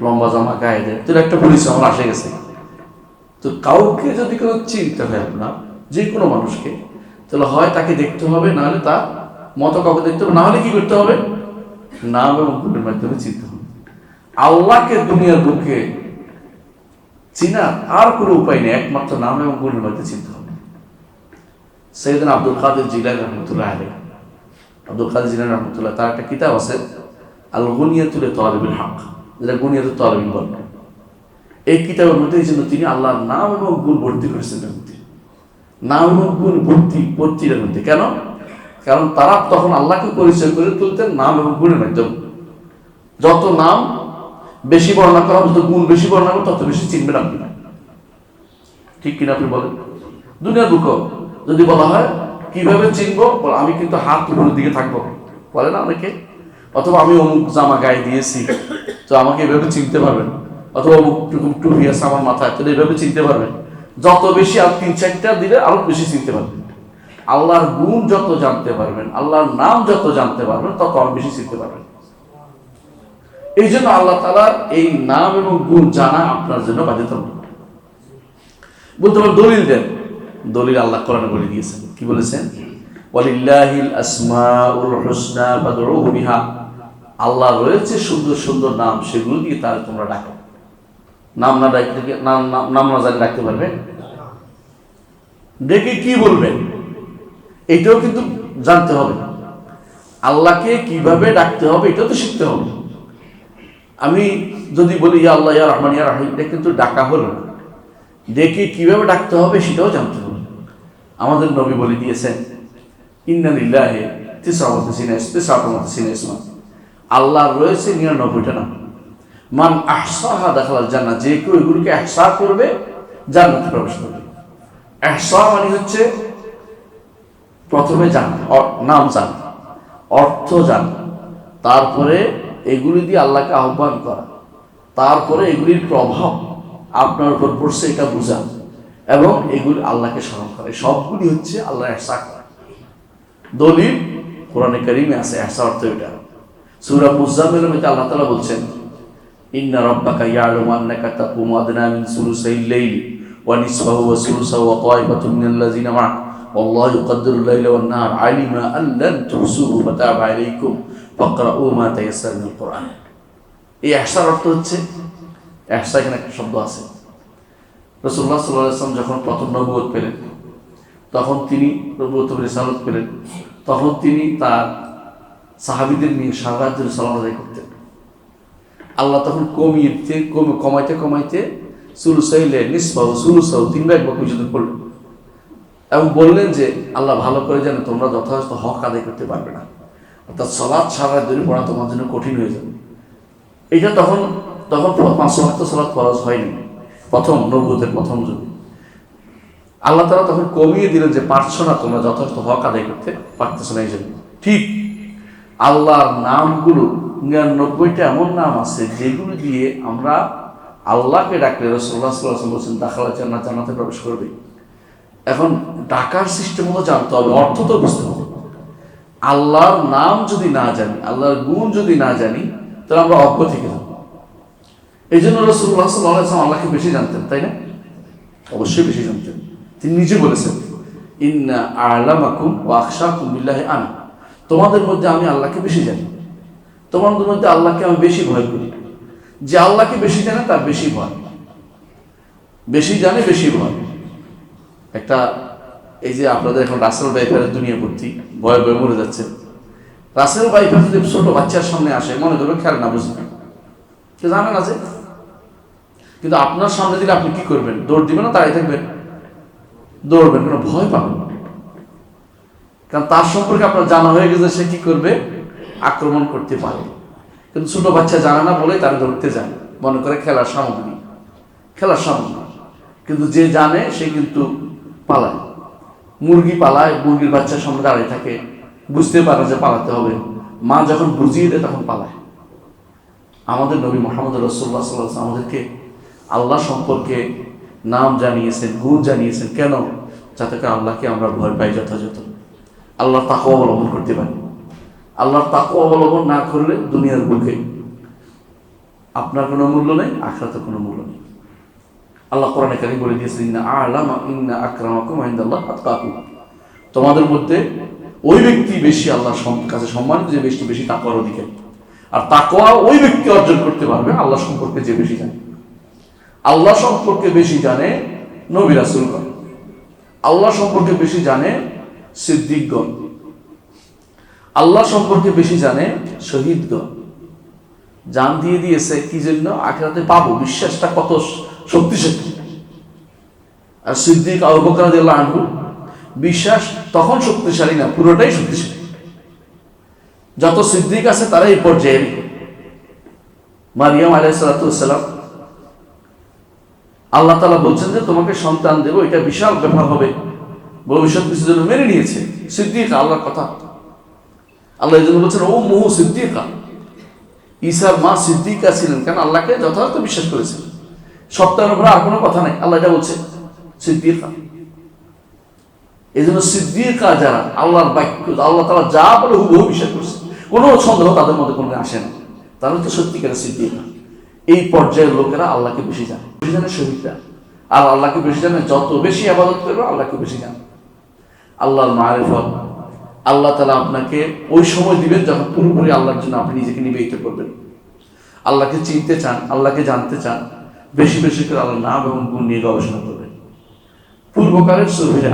লম্বা জামা গায়ে দেয়, তো একটা পরিচয় আমার আসে গেছে। তো কাউকে যদি কোনো চিনতে হয় আপনার, যে কোনো মানুষকে, তাহলে হয় তাকে দেখতে হবে, নাহলে তার মতো কাউকে দেখতে হবে, নাহলে কি করতে হবে? নাম এবং গুণের মাধ্যমে চিনতে হবে। আল্লাহকে দুনিয়ার বুকে চিনার আর কোনো উপায় নেই, একমাত্র নাম এবং গুণের মাধ্যমে চিনতে হবে। সৈয়দনা আব্দুল কাদের জিলানী রহমতুল্লাহ আলাইহি, আব্দুল কাদের জিলানী রহমতুল্লাহ, তার একটা কিতাব আছে আল গুনিয়াতুল তালিবুল হক, যেটা গুনিয়াতুল তালিবিন বলে। এই কিতাবের মধ্যে এই জন্য তিনি আল্লাহর নাম এবং গুণ ভর্তি করেছেন। নাম এবং গুণ ভর্তির মধ্যে কেন? কারণ তারা তখন আল্লাহকে পরিচয় করে তুলতেন নাম এবং গুণের মাধ্যমে। যত নাম বেশি বর্ণনা করা, যত গুণ বেশি বর্ণনা করা, তত বেশি চিনবেন আপনি। ঠিক কিনা আপনি বলেন? দুনিয়ার বুক যদি বলা হয় কিভাবে চিনবো, আমি কিন্তু হাত উপরের দিকে থাকবো, বলে না অনেকে। অথবা আমি অমুক জামা গায়ে দিয়েছি, তো আমাকে এভাবে চিনতে পারবেন। অথবা অমুক টুপি আছে আমার মাথায়, তো এভাবে চিনতে পারবেন। যত বেশি আর 3-4টা দিলে আরো বেশি চিনতে পারবেন। আল্লাহর গুণ যত জানতে পারবেন, আল্লাহর নাম যত জানতে পারবেন, তত আরো বেশি চিনতে পারবেন। এই জন্য আল্লাহ তাআলার এই নাম এবং গুণ জানা আপনার জন্য বাধ্যতামূলক। বলতে পারেন দলিল দেন, দলিল আল্লাহ কোরআনে বলে দিয়েছেন। কি বলেছেন? ওয়ালিল্লাহিল আসমাউল হুসনা ফাদউহু বিহা, আল্লাহ রয়েছে সুন্দর সুন্দর নাম, সেগুলো দিয়ে তার তোমরা ডাকো। নাম না ডাকতে, নাম না জানি ডাকতে পারবে? ডেকে কি বলবেন এটাও কিন্তু জানতে হবে। আল্লাহকে কিভাবে ডাকতে হবে এটাও তো শিখতে হবে। আমি যদি বলি ইয়া আল্লাহ ইয়া রহমান ইয়া রাহিম, এটা কিন্তু ডাকা হলো না। ডেকে কিভাবে ডাকতে হবে সেটাও জানতে হবে। আমাদের নবী বলে দিয়েছেন ইন্না লিল্লাহি তিসআতাসিনা ইসমা, আল্লাহর রয়েছে 99টা নাম। মান আহসাহা দাখালাল জান্নাহ, যে কেউ এগুলোকে ইহসা করবে জান্নাতে প্রবেশ করবে। ইহসা মানে হচ্ছে প্রথমে জানা, নাম জানা, অর্থ জানা, তারপরে এগুলি দিয়ে আল্লাহকে আহ্বান করা, তারপরে এগুলির প্রভাব আপনার উপর পড়ছে এটা বোঝা, এবং এগুলি আল্লাহকে স্মরণ করা। সবগুলি হচ্ছে আল্লাহ ইহসা করা। দলিল কোরআনে কারিমে আছে ইহসা অর্থ এটা। সূরা মুজাম্মিলের মধ্যে আল্লাহ তাআলা বলছেন, ইন্না রাব্বাকা ইয়ালামু আন্নাকা তাকুমু আদনা মিন সুলুসাইল লাইলি ওয়া নিসফাহু ওয়া সুলুসাহু ওয়া তাইফাতুম মিনাল্লাযিনা মা'ak ওয়াল্লাহু ইউকদ্দিরুল লাইলা ওয়ান নাহার আলিমা আন লান তুহসুহু ফাতাবা আলাইকুম ফাকরাউ মা তায়াসসারা মিনাল কুরআন। এই ইহসার অর্থ হচ্ছে, ইহসা এখানে একটা শব্দ আছে। রাসূলুল্লাহ সাল্লাল্লাহু আলাইহি ওয়াসাল্লাম যখন প্রথম নবুয়ত পেলেন, তখন তিনি নবুয়ত রিসালাত পেলেন, তখন তিনি তার সাহাবীদের নিয়ে সারা রাত ধরে সালাত আদায় করতেন। আল্লাহ তখন কমাইতে কমাইতে সুলুসাইলে নিসফাহু সুলুসাহু 3 ভাগ পর্যন্ত করলেন এবং বললেন যে আল্লাহ ভালো করে জানেন তোমরা যথাযথ হক আদায় করতে পারবে না, অর্থাৎ সালাত সারা রাত ধরে পড়া তোমার জন্য কঠিন হয়ে যাবে। এটা তখন 5 ওয়াক্ত সালাত ফরজ হয়নি, প্রথম নবুয়তের প্রথম যুগে। আল্লাহ তাআলা তখন কমিয়ে দিলেন যে পারছো না, তোমরা যথাযথ হক আদায় করতে পারতেছো না। এই জন্য ঠিক আল্লাহর নামগুলো 99টা এমন নাম আছে যেগুলো দিয়ে আমরা আল্লাহকে ডাকলে রাসূলুল্লাহ সাল্লাল্লাহু আলাইহি ওয়াসাল্লাম বলেছেন দাখালা জান্নাত, জান্নাতে প্রবেশ করবে। এখন ডাকার সিস্টেম হলো জানতে হবে, অর্থ তো বুঝতে হবে। আল্লাহর নাম যদি না জানি, আল্লাহর গুণ যদি না জানি, তাহলে আমরা অজ্ঞ থেকে যাবো। এই জন্য রাসূলুল্লাহ সাল্লাল্লাহু আলাইহি ওয়াসাল্লাম আল্লাহকে বেশি জানতেন, তাই না? অবশ্যই বেশি জানতেন। তিনি নিজে বলেছেন, ইন্না আ'লামাকুম ওয়া আখশাকুম বিল্লাহি আনা, তোমাদের মধ্যে আমি আল্লাহকে বেশি জানি, তোমাদের মধ্যে আল্লাহকে আমি বেশি ভয় করি। যে আল্লাহকে বেশি জানে তার বেশি ভয়, বেশি জানে বেশি ভয়। একটা এই যে আপনাদের এখন রাসেল ভাইপারের দুনিয়া ভর্তি, ভয়ে ভয়ে মরে যাচ্ছে। রাসেল ভাইপার যদি ছোট বাচ্চার সামনে আসে, মনে করবে খেয়াল না, বুঝবেন কেউ জানেন আছে, কিন্তু আপনার সামনে দিলে আপনি কি করবেন? দৌড় দিবেন না দাঁড়িয়ে থাকবেন? দৌড়বেন, কোনো ভয় পাবেন না, কারণ তার সম্পর্কে আপনার জানা হয়ে গেছে সে কি করবে, আক্রমণ করতে পারে। কিন্তু ছোট বাচ্চা জানে না বলে তারা ধরতে যায়, মনে করে খেলার সামগ্রী। কিন্তু যে জানে সে কিন্তু পালায়। মুরগি পালায়, মুরগির বাচ্চার সামনে দাঁড়িয়ে থাকে, বুঝতে পারে যে পালাতে হবে, মা যখন বুঝিয়ে দেয় তখন পালায়। আমাদের নবী মুহাম্মদ রাসূলুল্লাহ সাল্লাল্লাহু আলাইহি ওয়াসাল্লাম আমাদেরকে আল্লাহ সম্পর্কে নাম জানিয়েছেন, গুণ জানিয়েছেন। কেন? যাতে করে আল্লাহকে আমরা ভয় পাই যথাযথ, আল্লাহর তাকওয়া অবলম্বন করতে পারি। আল্লাহর তাকওয়া অবলম্বন না করলে দুনিয়ার বুকে আপনার কোনো মূল্য নেই, আখিরাতের কোনো মূল্য নেই। আল্লাহ কোরআনে কারীমে বলে দিয়েছেন, ইন্না আকরামাকুম ইনদাল্লাহি আতকাকুম, তোমাদের মধ্যে ওই ব্যক্তি বেশি আল্লাহর কাছে সম্মানিত যে বেশি তাকওয়ার অধিকারী। আর তাকওয়া ওই ব্যক্তি অর্জন করতে পারবে আল্লাহ সম্পর্কে যে বেশি জানে। আল্লাহ সম্পর্কে বেশি জানে নবী রাসূলগণ, আল্লাহ সম্পর্কে বেশি জানে সিদ্দিকগণ, আল্লাহ সম্পর্কে বেশি জানে শহীদগণ। জান দিয়ে দিয়েছে কি জন্য? আখিরাতে পাবো, বিশ্বাসটা কত শক্তিশালী। আর সিদ্দিক আবু বকর রাদিয়াল্লাহু আনহু বিশ্বাস তখন শক্তিশালী না, পুরোটাই শক্তিশালী। যত সিদ্দিক আছে তারা এই পর্যায়ে। মারিয়াম আলাইহিস সালাতু ওয়াস সালাম, আল্লাহ তাআলা বলছেন যে তোমাকে সন্তান দেব, এটা বিশাল ব্যাপার হবে, ভবিষ্যৎ কিছুর জন্য মেনে নিয়েছে। সিদ্দিক আল্লাহর কথা, আল্লাহ এই জন্য বলছেন ও মুহু সিদ্দিকা, ঈসার মা সিদ্দিকা ছিলেন, কারণ আল্লাহকে যথাযথ বিশ্বাস করেছেন। সপ্তাহের উপরে আর কোনো কথা নাই, আল্লাহ এটা বলছে সিদ্দিকা। এই জন্য সিদ্দিকা যারা আল্লাহর বাক্য, আল্লাহ তাআলা যা বলে হুবহু বিশ্বাস করছে, কোনো সন্দেহ তাদের মধ্যে কোনো আসে না, তারা হচ্ছে সত্যিকারের সিদ্দিকা। এই পর্যায়ের লোকেরা আল্লাহকে বেশি জানে শহীদরা। আর আল্লাহকে বেশি জানে, যত বেশি ইবাদত করবে আল্লাহকে বেশি জানে। আল্লাহর মারিফত আল্লাহ তাআলা আপনাকে ওই সময় দিবেন যখন পুরোপুরি আল্লাহর জন্য আপনি নিজেকে নিবেদিত করবেন। আল্লাহকে চিনতে চান, আল্লাহকে জানতে চান, বেশি বেশি করে আল্লাহর নাম এবং গুণ নিয়ে গবেষণা করবেন। পূর্বকালের সুফিরা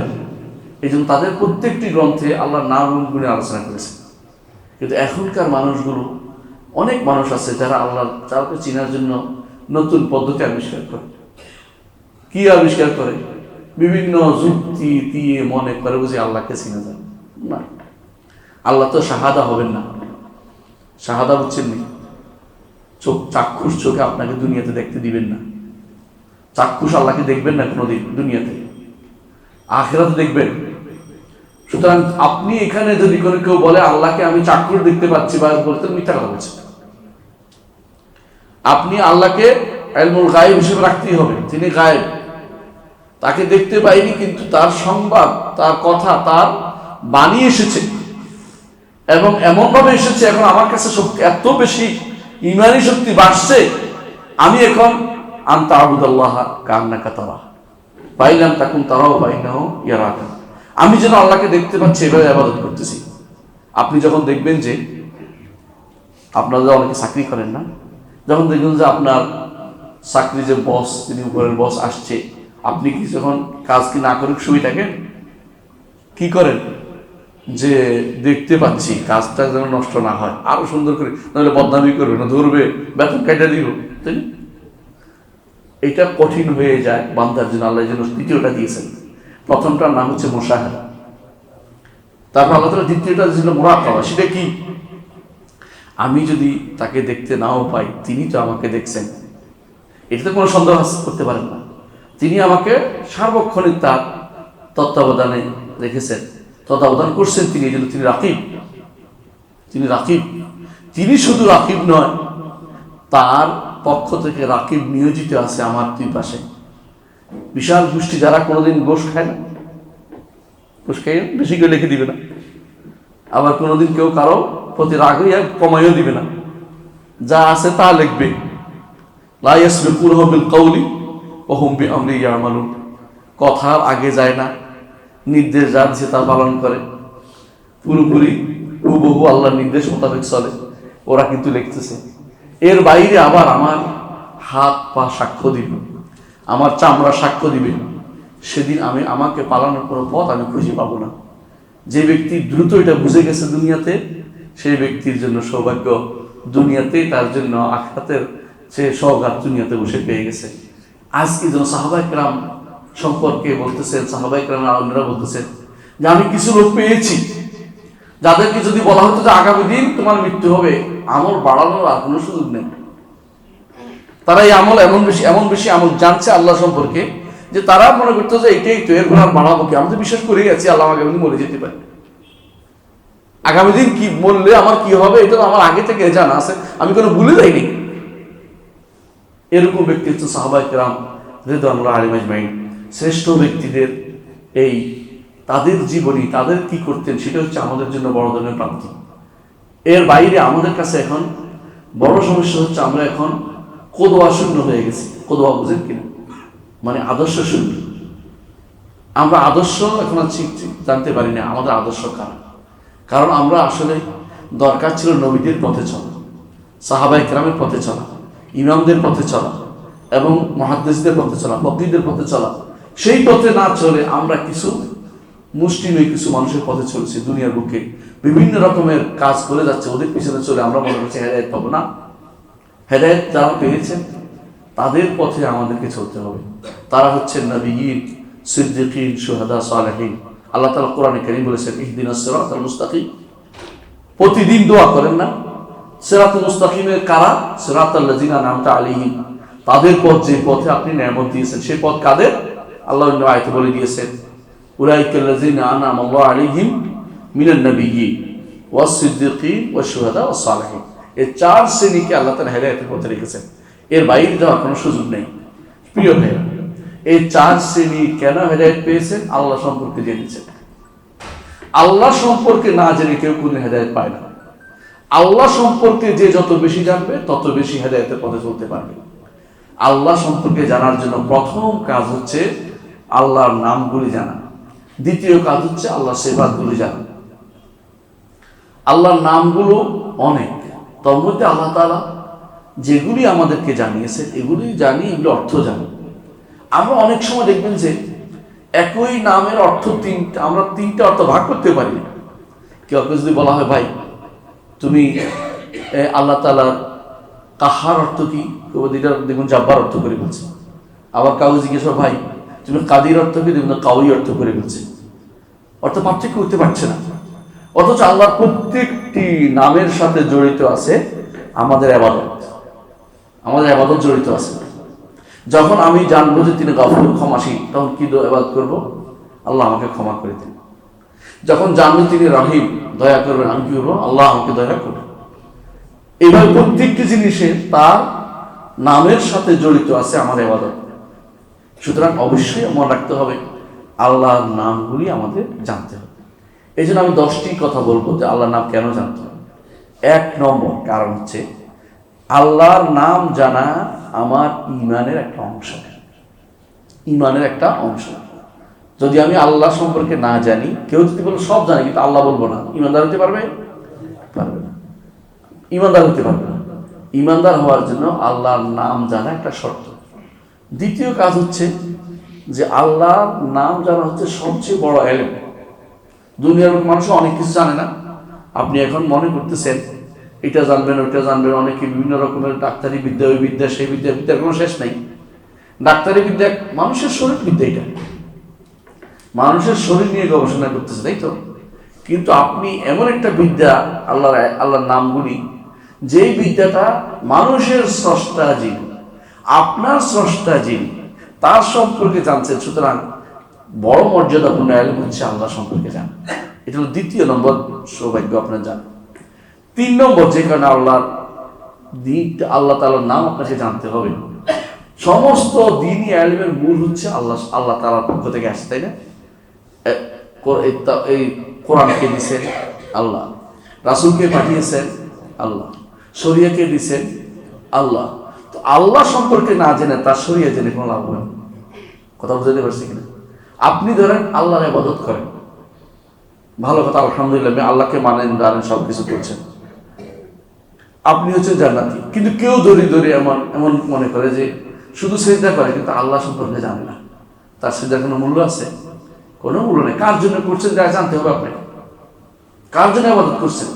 এই জন্য তাদের প্রত্যেকটি গ্রন্থে আল্লাহর নাম এবং গুণে আলোচনা করেছে। কিন্তু এখনকার মানুষগুলো, অনেক মানুষ আছে যারা তাকে চেনার জন্য নতুন পদ্ধতি আবিষ্কার করে। কি আবিষ্কার করে? বিভিন্ন যুক্তি দিয়ে মনে করে বুঝি আল্লাহকে চিনা যায় না। আল্লাহ তো শাহাদা হবেন না। শাহাদা বুঝছেন নি? চাক্ষুষ চোখে আপনাকে দুনিয়াতে দেখতে দিবেন না। চাক্ষুষ আল্লাহকে দেখবেন না কোনোদিন দুনিয়াতে, আখিরাতে দেখবেন। সুতরাং আপনি এখানে যদি কোনো কেউ বলে আল্লাহকে আমি চাক্ষুষ দেখতে পাচ্ছি, বা বলতে মিথ্যা কথা বলছেন। আপনি আল্লাহকে ইলমুল গায়ব হিসেবে রাখতেই হবে। তিনি গায়েব, তাকে দেখতে পাইনি, কিন্তু তার সংবাদ, তার কথা, তার বাণী এসেছে। এবং এমনভাবে এসেছে এখন আমার কাছে শক্তি এত বেশি, ইমানি শক্তি বাড়ছে, আমি এখন আনতা আবুদাল্লাহ কান্নাকা তারা পাইলাম তাকুন তারাও পাইনাও ইয়ারাকা, আমি যেন আল্লাহকে দেখতে পাচ্ছি এভাবে ইবাদত করতেছি। আপনি যখন দেখবেন যে আপনারা অনেকে চাকরি করেন না, যখন দেখবেন যে আপনার চাকরি যে বস, তিনি উপরের বস আসছে, আপনি কি যখন কাজ কি না করে শুয়ে থাকেন, কি করেন যে দেখতে পাচ্ছি কাজটা যেন নষ্ট না হয়, আরো সুন্দর করে, নাহলে বদনামি করবে না, ধরবে, বেতন কেটে দিব, তাই না? এটা কঠিন হয়ে যায় বান্দার জন্য। আল্লাহ যেন দ্বিতীয়টা দিয়েছেন। প্রথমটার নাম হচ্ছে মুশাহাদা, তারপর আল্লাহ তাআলা দ্বিতীয়টা ছিল মুরাকাবা। সেটা কি? আমি যদি তাকে দেখতে নাও পাই, তিনি তো আমাকে দেখছেন, এটাতে কোনো সন্দেহ করতে পারেন না। তিনি আমাকে সার্বক্ষণিক তার তত্ত্বাবধানে রেখেছেন, তত্ত্বাবধান করছেন তিনি, এই জন্য তিনি রাকিব। তিনি রাকিব, তিনি শুধু রাকিব নয়, তার পক্ষ থেকে রাকিব নিয়োজিত আছে আমার দুই পাশে। বিশাল গোষ্ঠী যারা কোনোদিন গোশ খায় না, গোশ খাই বেশি করে লিখে দিবে না, আবার কোনোদিন কেউ কারো প্রতি রাগ হইয়া কমাইও দিবে না, যা আছে তা লিখবে। লা ইয়াসবিকুনহু বিল কওলি ওয়া হুম বিআমরি ইয়ামালুন, কথার আগে যায় না, নির্দেশ যা দিয়েছে তা পালন করে, পুরোপুরি হুবহু আল্লাহর নির্দেশ মোতাবেক চলে। ওরা কিন্তু লিখতেছে। এর বাইরে আবার আমার হাত পা সাক্ষ্য দিবে, আমার চামড়া সাক্ষ্য দিবে। সেদিন আমাকে পালানোর কোনো পথ আমি খুঁজে পাবো না। যে ব্যক্তি দ্রুত এটা বুঝে গেছে দুনিয়াতে, সেই ব্যক্তির জন্য সৌভাগ্য দুনিয়াতে, তার জন্য আখিরাতের সে সওগাত দুনিয়াতে বসে পেয়ে গেছে। আজকে যেন সাহাবায়ে কেরাম সম্পর্কে বলতেছেন, সাহাবায়ে কেরাম আলেমরা বলতেছেন যে আমি কিছু লোক পেয়েছি যাদেরকে যদি বলা হতো যে আগামী দিন তোমার মৃত্যু হবে, আমল বাড়ানোর আর কোনো সুযোগ নেই। তারা এই আমল এমন বেশি আমল জানছে আল্লাহ সম্পর্কে, যে তারা মনে করতো যে এটাই তো, এর আর বাড়াবো কি, আমি তো বিশ্বাস করেই আছি আল্লাহ আগামী দিন মরে যেতে পারে, আগামী দিন কি বললে আমার কি হবে এটা তো আমার আগে থেকে জানা আছে, আমি কোনো ভুলে যাইনি। এরকম ব্যক্তি হচ্ছে সাহাবায়ে কেরাম রিদওয়ানুল্লাহি আলাইহিম আজমাইন। শ্রেষ্ঠ ব্যক্তিদের এই তাদের জীবনী, তাদের কি করতেন, সেটা হচ্ছে আমাদের জন্য বড় ধরনের প্রাপ্তি। এর বাইরে আমাদের কাছে এখন বড় সমস্যা হচ্ছে আমরা এখন কোদওয়া শূন্য হয়ে গেছি। কোদওয়া বুঝেন কিনা? মানে আদর্শ শূন্য। আমরা আদর্শ এখন আর ঠিক জানতে পারি না আমাদের আদর্শ কারা। কারণ আমরা আসলে দরকার ছিল নবীদের পথে চলা, সাহাবায়ে কেরামের পথে চলা, ইমামদের পথে চলা এবং মুহাদ্দিসদের পথে চলা, ফকিহদের পথে চলা। সেই পথে না চলে আমরা কিছু মুষ্টিমেয় কিছু মানুষের পথে চলেছি, দুনিয়ার বুকে বিভিন্ন রকমের কাজ করে যাচ্ছে, ওদের পিছনে চলে আমরা মনে করছি হেদায়েত পাবো না। হেদায়েত যারা পেয়েছেন তাদের পথে আমাদেরকে চলতে হবে। তারা হচ্ছেন নবিয়্যিন, সিদ্দিকিন, শুহাদা, সালেহিন। আল্লাহ তাআলা কোরআনে কারীম বলেছেন ইহদিনাস সিরাতাল মুস্তাকিম। প্রতিদিন দোয়া করেন না? সিরাতুল মুস্তাকিমের কারা? সিরাতাল লাযিনা আনআমতা আলাইহিম, তাদের পথ, যে পথে আপনি নিয়ামত দিয়েছেন সেই পথ কাদের? আল্লাহ অন্য আয়াতে বলে দিয়েছেন উলাইকাল লাযিনা আনআমাল্লাহু আলাইহিম মিনান নাবিয়্যিন ওয়াস সিদ্দিকিন ওয়াশ শুহাদা ওয়াস সালেহিন। এই চার শ্রেণীকে আল্লাহ তাআলা হেদায়েতের পথে রেখেছেন, এর বাইরে যাওয়ার কোনো সুযোগ নেই। প্রিয় ভাইরা, এই চার শ্রেণী কেন হেদায়েত পেয়েছেন? আল্লাহ সম্পর্কে জেনেছেন। আল্লাহ সম্পর্কে না জেনে কেউ কোনো হেদায়েত পায় না। আল্লাহ সম্পর্কে যে যত বেশি জানবে তত বেশি হেদায়েতের পথে চলতে পারবে। আল্লাহ সম্পর্কে জানার জন্য প্রথম কাজ হচ্ছে আল্লাহর নামগুলি জানা, দ্বিতীয় কাজ হচ্ছে আল্লাহর সিফাতগুলি জানা। আল্লাহর নামগুলো অনেক, তার মধ্যে আল্লাহ তাআলা যেগুলি আমাদেরকে জানিয়েছেন এগুলি জানি, এগুলো অর্থ জানি। আমরা অনেক সময় দেখবেন যে একই নামের অর্থ তিনটা, আমরা তিনটা অর্থ ভাগ করতে পারি না। কেউ যদি বলা হয় ভাই তুমি আল্লাহ তাআলার কাহার অর্থ কি, দেখুন জাব্বার অর্থ করে বলছে। আবার কাউকে জিজ্ঞেস ভাই তুমি কাদির অর্থ কি, দেখুন কাউই অর্থ করে বলছে। অর্থ পার্থক্য করতে পারছে না। অথচ আল্লাহর প্রত্যেকটি নামের সাথে জড়িত আছে আমাদের ইবাদত, আমাদের ইবাদত জড়িত আছে। যখন আমি জানবো যে তিনি গফুর, ক্ষমাশীল, তখন কি ইবাদত করব? আল্লাহ আমাকে ক্ষমা করে দিন। যখন জানবো তিনি রহিম, দয়া করবেন, আমি কি করবো? আল্লাহ আমাকে দয়া করবেন। এইভাবে প্রত্যেকটি জিনিসে তার নামের সাথে জড়িত আছে আমার ইবাদত। সুতরাং অবশ্যই মনে রাখতে হবে আল্লাহর নামগুলি আমাদের জানতে হবে। এই জন্য আমি 10টি কথা বলবো যে আল্লাহর নাম কেন জানতে হবে। 1 নম্বর কারণ হচ্ছে আল্লাহর নাম জানা আমার ঈমানের একটা অংশ। ঈমানের একটা অংশ। যদি আমি আল্লাহ সম্পর্কে না জানি, কেউ যদি বলে সব জানি কিন্তু আল্লাহ বলবো না, ঈমানদার হতে পারবে? পারবে না, ঈমানদার হতে পারবে না। ঈমানদার হওয়ার জন্য আল্লাহর নাম জানা একটা শর্ত। দ্বিতীয় কাজ হচ্ছে যে আল্লাহর নাম জানা হচ্ছে সবচেয়ে বড় ইলম। দুনিয়ার মানুষ অনেক কিছু জানে না। আপনি এখন মনে করতেছেন এটা জানবেন ওইটা জানবেন, অনেকে বিভিন্ন রকমের ডাক্তারি বিদ্যা, ওই বিদ্যা সেই বিদ্যা, বিদ্যার কোনো শেষ নেই। ডাক্তারি বিদ্যা মানুষের শরীর বিদ্যা, এটা মানুষের শরীর নিয়ে গবেষণা করতেছে, তাই তো? কিন্তু আপনি এমন একটা বিদ্যা, আল্লাহর নামগুলি, যেই বিদ্যাটা মানুষের স্রষ্টা যিনি, আপনার স্রষ্টা যিনি, তার সম্পর্কে জানছেন। সুতরাং বড় মর্যাদাপূর্ণ ইলম হচ্ছে আল্লাহ সম্পর্কে জানা। এটা হলো দ্বিতীয় নম্বর সৌভাগ্য আপনার জানা। 3 নম্বর যে কারণে আল্লাহ তাআলার নাম আপনাকে জানতে হবে। সমস্ত দ্বীনি ইলমের মূল হচ্ছে আল্লাহ তাআলার পক্ষ থেকে আসে, তাই না? এই কোরআনকে দিয়েছেন আল্লাহ, রাসূলকে পাঠিয়েছেন আল্লাহ, শরিয়াকে দিয়েছেন আল্লাহ। তো আল্লাহ সম্পর্কে না জেনে তার শরিয়া জেনে কোনো লাভ হবে না। কথা বুঝতে পারছি কিনা? আপনি ধরেন আল্লাহর ইবাদত করেন, ভালো কথা, আলহামদুলিল্লাহ, আপনি আল্লাহকে মানেন, জানেন, সব কিছু করছেন, আপনি হচ্ছেন জান্নাতি। কিন্তু কেউ ধরে এমন মনে করে যে শুধু সিজদা করে কিন্তু আল্লাহ সম্পর্কে জানে না, তার সিজদার কোনো মূল্য আছে? কোনো মূল্য নেই। কার জন্য করছেন যা জানতে হবে আপনাকে, কার জন্য ইবাদত করছেন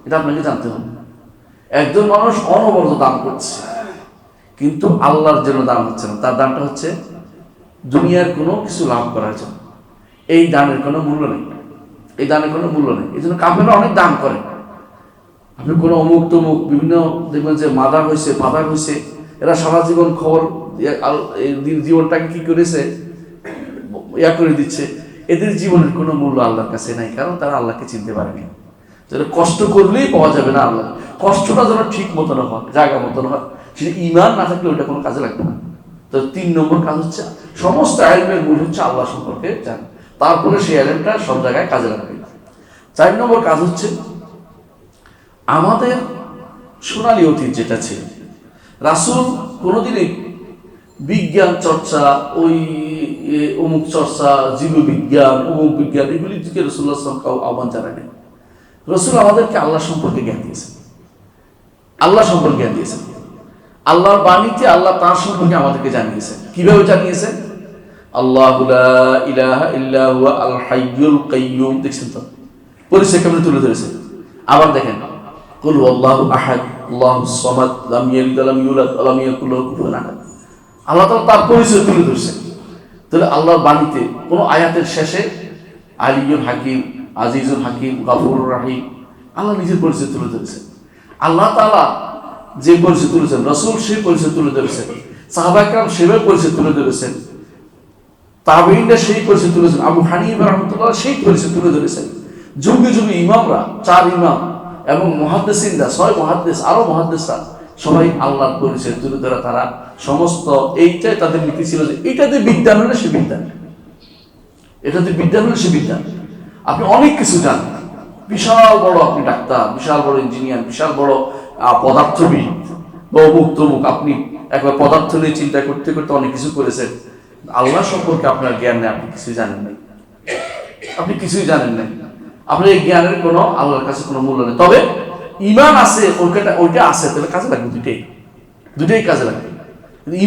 এটা আপনাকে জানতে হবে। একজন মানুষ অনবরত দান করছে কিন্তু আল্লাহর জন্য দান হচ্ছে না, তার দানটা হচ্ছে দুনিয়ার কোনো কিছু লাভ করার জন্য। এই দানের কোনো মূল্য নেই, এই দানের কোনো মূল্য নেই। এই জন্য কাফেররা অনেক দান করে। আপনি কোনো অমুক তমুক বিভিন্ন দেখবেন যে মাদার হয়েছে, ফাদার হয়েছে, এরা সারা জীবন খবর জীবনটাকে কি করেছে করে দিচ্ছে। এদের জীবনের কোনো মূল্য আল্লাহর কাছে নাই, কারণ তারা আল্লাহকে চিনতে পারেনি। যেন কষ্ট করলেই পাওয়া যাবে না আল্লাহ, কষ্টটা যেন ঠিক মতন হয়, জায়গা মতন হয়। সেটা ঈমান না থাকলে ওইটা কোনো কাজে লাগবে না। তো 3 নম্বর কাজ হচ্ছে সমস্ত ইলমের মূল হচ্ছে আল্লাহ সম্পর্কে জানা, তারপরে সেই ইলমটা সব জায়গায় কাজে লাগবে। 4 নম্বর কাজ হচ্ছে আমাদের সোনালী অতীত যেটা ছিল, রাসূল কোনোদিনই বিজ্ঞান চর্চা, ওই অমুক চর্চা, জীববিজ্ঞান, অমুক বিজ্ঞান, এগুলি থেকে রাসূলুল্লাহ সাল্লাল্লাহু আলাইহি ওয়াসাল্লাম কাউ আহ্বান জানায়নি। রাসূল আমাদেরকে আল্লাহ সম্পর্কে জ্ঞান দিয়েছেন, আল্লাহ সম্পর্কে জ্ঞান দিয়েছেন। আল্লাহর বাণীতে আল্লাহ তার সম্পর্কে আমাদেরকে জানিয়েছেন। কিভাবে জানিয়েছেন? আল্লাহু লা ইলাহা ইল্লা হুয়া আল হাইয়ুল কাইয়্যুম, দেখছেন তো পরিচয় কেমন তুলে ধরেছেন। আবার দেখেন কুল হুয়াল্লাহু আহাদ আল্লাহুস সামাদ লাম ইয়ালিদ ওয়া লাম ইউলাদ ওয়া লাম ইয়াকুল লাহু কুফুওয়ান আহাদ। আল্লাহ তাআলা তার পরিচয় তুলে ধরেছেন। তাহলে আল্লাহর বাণীতে কোনো আয়াতের শেষে আলিয়ুল হাকিম, আজিজুল হাকিম, গাফুরুর রাহিম, আল্লাহ নিজের পরিচয় তুলে ধরেছেন। আল্লাহ তাআলা যে পরিচয় তুলেছেন, রাসূল সেই পরিচয় তুলে ধরেছেন, সাহাবায়ে কেরাম সেভাবে পরিচয় তুলে ধরেছেন, তাবেঈনরা সেই পরিচয় তুলেছেন, আবু হানিফা রাহমাতুল্লাহ সেই পরিচয় তুলে ধরেছেন। যুগে যুগে ইমামরা, 4 ইমাম এবং মুহাদ্দিসিনরা, 6 মুহাদ্দিস, আরো মুহাদ্দিসরা সবাই আল্লাহর পরিচয় তুলে ধরা, তারা সমস্ত এইটাই তাদের নীতি ছিল যে এটাতে বিজ্ঞান হলে সে বিজ্ঞান, এটাতে বিজ্ঞান হলে সে বিজ্ঞান। আপনি অনেক কিছু জানেন, বিশাল বড় আপনি ডাক্তার, বিশাল বড় ইঞ্জিনিয়ার, বিশাল বড় পদার্থবিদ বা অমুক তমুক, আপনি একবার পদার্থ নিয়ে চিন্তা করতে করতে অনেক কিছু করেছেন। আল্লাহ সম্পর্কে আপনার জ্ঞান নেই, আপনি কিছুই জানেন নাই, আপনি কিছুই জানেন নাই। আপনার এই জ্ঞানের কোনো আল্লাহর কাছে কোনো মূল্য নেই। তবে ঈমান আছে, ওইটা আছে, তাহলে কাজে লাগবে, দুটেই কাজে লাগবে।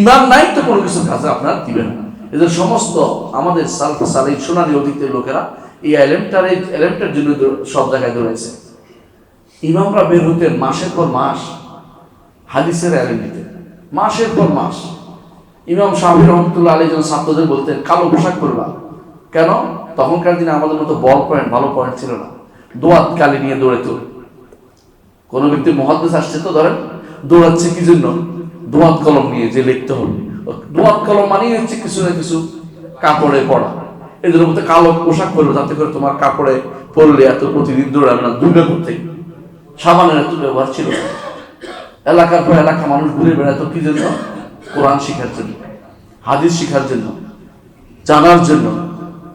ঈমান নাই তো কোনো কিছু কাজে আপনার দিবে না। এদের সমস্ত আমাদের সালেহ সোনালী অতীতের লোকেরা এই এলেমটার জন্য সব জায়গায় দৌড়াইছে। ইমামরা বের হতেন মাসের পর মাস হাদিসের এলেম নিতেন, মাসের পর মাস। ইমাম শাফি রহমতুল্লাহ আলাইহি যখন ছাত্রদের বলতেন কালো পোশাক পরবা, কেন? তখনকার দিনে আমাদের মতো বল পয়েন্ট, ভালো পয়েন্ট ছিল না, দোয়াত কালি নিয়ে দৌড়াইত। কোনো ব্যক্তি মুহাদ্দিস আসছে তো ধরেন দৌড়াচ্ছে কি জন্য? দোয়াত কলম নিয়ে যে লিখতে হবে। দোয়াত কলম মানেই হচ্ছে কিছু না কিছু কাপড়ে পড়া। এদের মধ্যে কালো পোশাক পরবে, যাতে করে তোমার কাপড়ে পড়লে এত প্রতিদিন দৌড়াবে না, দুর্গা করতে। সাবানের এত ব্যবহার ছিল না। এলাকার পর এলাকা মানুষ ঘুরে বেড়াতো কি জন্য? কোরআন শিখার জন্য, হাদিস শিখার জন্য, জানার জন্য।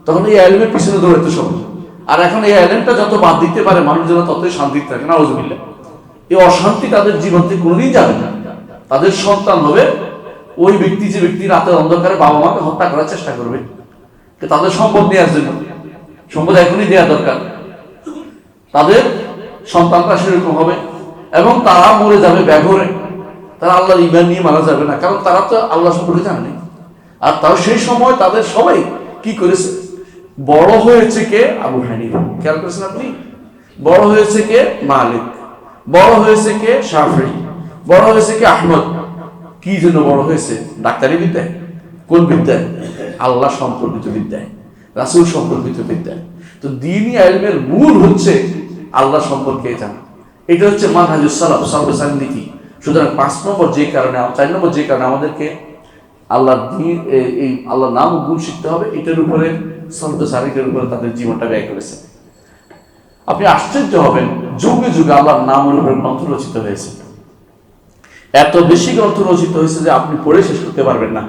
তখন এই ইলমের পিছনে দৌড়াইতো সবাই। আর এখন এই এলেমটা যত বাদ দিতে পারে মানুষ যেন ততই শান্তিতে থাকে, নাউজুবিল্লাহ। এই অশান্তি তাদের জীবন থেকে কোনোদিন যাবে না। তাদের সন্তান হবে ওই ব্যক্তি যে ব্যক্তি রাতের অন্ধকারে বাবা মাকে হত্যা করার চেষ্টা করবে তাদের সম্পদ নেওয়ার জন্য। সম্পদ এখনই দেওয়া দরকার। তাদের সন্তানরা সেরকম হবে এবং তারা মরে যাবে ব্যঘরে। তারা আল্লাহর ঈমান নিয়ে মারা যাবে না, কারণ তারা তো আল্লাহ সম্পর্কে জানে। আর তাও সেই সময় তাদের সবাই কি করেছে? বড় হয়েছে কে? আবু হানিফা। খেয়াল করেছেন আপনি? বড় হয়েছে কে? মালিক। বড় হয়েছে কে? শাফিঈ। বড় হয়েছে কে? আহমদ। কি জন্য বড় হয়েছে? ডাক্তারি বিদ্যায়। কোন বিদ্যায়? আল্লাহ সম্পর্কিত বিদ্যায়, রাসূল সম্পর্কিত বিদ্যায়। তো দ্বীনি ইলমের মূল হচ্ছে আল্লাহ সম্পর্কে জানা। এটা হচ্ছে মানহাজুস সালাফ, সালফের নীতি। সুতরাং 5 নম্বর যে কারণে, 4 নম্বর যে কারণে আমাদেরকে আল্লাহর দ্বীন, এই আল্লাহর নাম ও গুণ শিখতে হবে, এটার উপরে সালফে সালেহীনের উপরে তাদের জীবনটা ব্যয় করেছে। আপনি আশ্চর্য হবেন, যুগে যুগে আল্লাহর নামের উপরে গ্রন্থ রচিত হয়েছে। এত বেশি গ্রন্থ রচিত হয়েছে যে আপনি পড়ে শেষ করতে পারবেন না,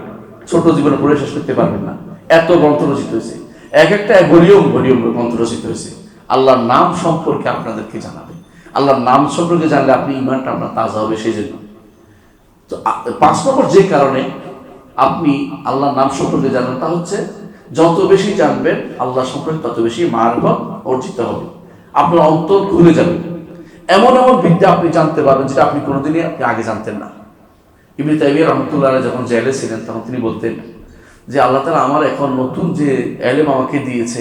ছোট জীবনে পড়ে শেষ করতে পারবেন না। এত গ্রন্থ রচিত হয়েছে, এক একটা ভলিউম গ্রন্থ রচিত হয়েছে আল্লাহর নাম সম্পর্কে আপনাদেরকে জানাবে। আল্লাহর নাম সম্পর্কে জানলে আপনি ঈমানটা আপনার তাজা হবে। সেই জন্য তো 5 নম্বর যে কারণে আপনি আল্লাহর নাম সম্পর্কে জানেন তা হচ্ছে যত বেশি জানবেন আল্লাহ সম্পর্কে তত বেশি মারফত অর্জিত হবে। আপনার অন্তর খুলে যাবে। এমন এমন বিদ্যা আপনি জানতে পারবেন যেটা আপনি কোনোদিনই আপনি আগে জানতেন না। ইবনে তাইমিয়া রাহমাতুল্লাহ আলাইহি যখন জেলে ছিলেন তখন তিনি বলতেন যে আল্লাহ তাআলা আমার এখন নতুন যে ইলম আমাকে দিয়েছে,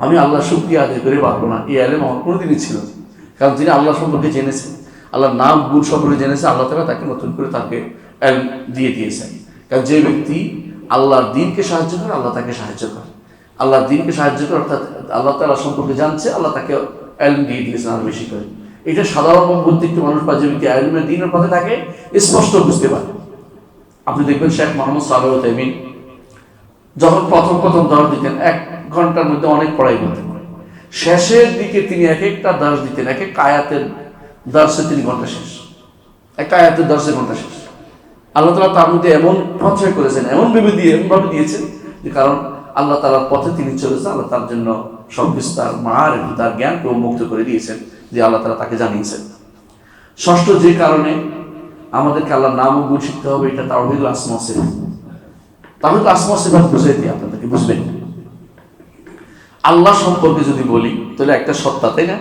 আমি আল্লাহর শুকরিয়া আদায় করে পারবো না। এই ইলম আমার কোনোদিনই ছিল না, কারণ তিনি আল্লাহ সম্পর্কে জেনেছেন, আল্লাহর নাম গুণ সম্পর্কে জেনেছে। আল্লাহ তাআলা তাকে নতুন করে তাকে ইলম দিয়ে দিয়েছেন। কারণ যে ব্যক্তি আল্লাহর দ্বীনকে সাহায্য করে, আল্লাহ তাকে সাহায্য করে। আল্লাহর দ্বীনকে সাহায্য করে অর্থাৎ আল্লাহ তাআলা সম্পর্কে জানছে, আল্লাহ তাকে ইলম দিয়ে দিয়েছেন আরো বেশি করে। এটা সাধারণ বুদ্ধিক মানুষ বা যে ব্যক্তি ইলমের দ্বীনের পথে থাকে স্পষ্ট বুঝতে পারে। আপনি দেখবেন শেখ মোহাম্মদ সালেহ আল উসাইমিন যখন প্রথম দর্শ দিতেন 1 ঘন্টার মধ্যে অনেক পড়াই বলতেন। শেষের দিকে তিনি এক একটা দর্শ দিতেন, এক এক আয়াতের দর্শে 3 ঘন্টা শেষ, একটা আয়াতের দর্শে ঘন্টা শেষ। আল্লাহ তাআলা তার মধ্যে এমন প্রচয় করেছেন, এমনভাবে দিয়েছেন যে কারণ আল্লাহ তাআলার পথে তিনি চলেছেন। আল্লাহ তার জন্য সবকিছু তার তার জ্ঞানকে উন্মুক্ত করে দিয়েছেন, যে আল্লাহ তাআলা তাকে জানিয়েছেন। 6ষ্ঠ যে কারণে আমাদেরকে আল্লাহর নাম ও গুণ শিখতে হবে, এটা তাওহীদুল আসমা ওয়াস সিফাত। তাওহীদুল আসমা ওয়াস সিফাত বুঝাই দিই আপনাদেরকে, বুঝবেন। আল্লাহ সম্পর্কে যদি বলি তাহলে একটা সত্তা, তাই না?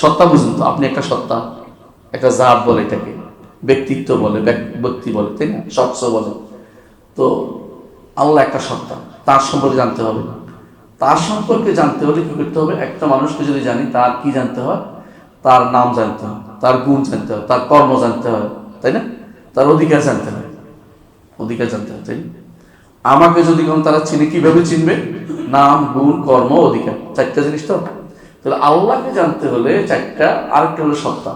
সত্তা বুঝুন তো আপনি, একটা সত্তা, একটা জাত বলে এটাকে, ব্যক্তিত্ব বলে, ব্যক্তি বলে, তাই না? শখস বলে। তো আল্লাহ একটা সত্তা, তার সম্পর্কে জানতে হবে। তার সম্পর্কে জানতে হলে কি করতে হবে? একটা মানুষকে যদি জানি, তার কি জানতে হয়? তার নাম জানতে হয়, তার গুণ জানতে হয়, তার কর্ম জানতে হয়, তাই না? তার অধিকার জানতে হয়, তাই না? আমাকে যদি কোন তারা চিনে, কিভাবে চিনবে? নাম, গুণ, কর্ম, অধিকার, 4টা জিনিস তো। তাহলে আল্লাহকে জানতে হলে 4টা, আরেকটা হলো সত্তা,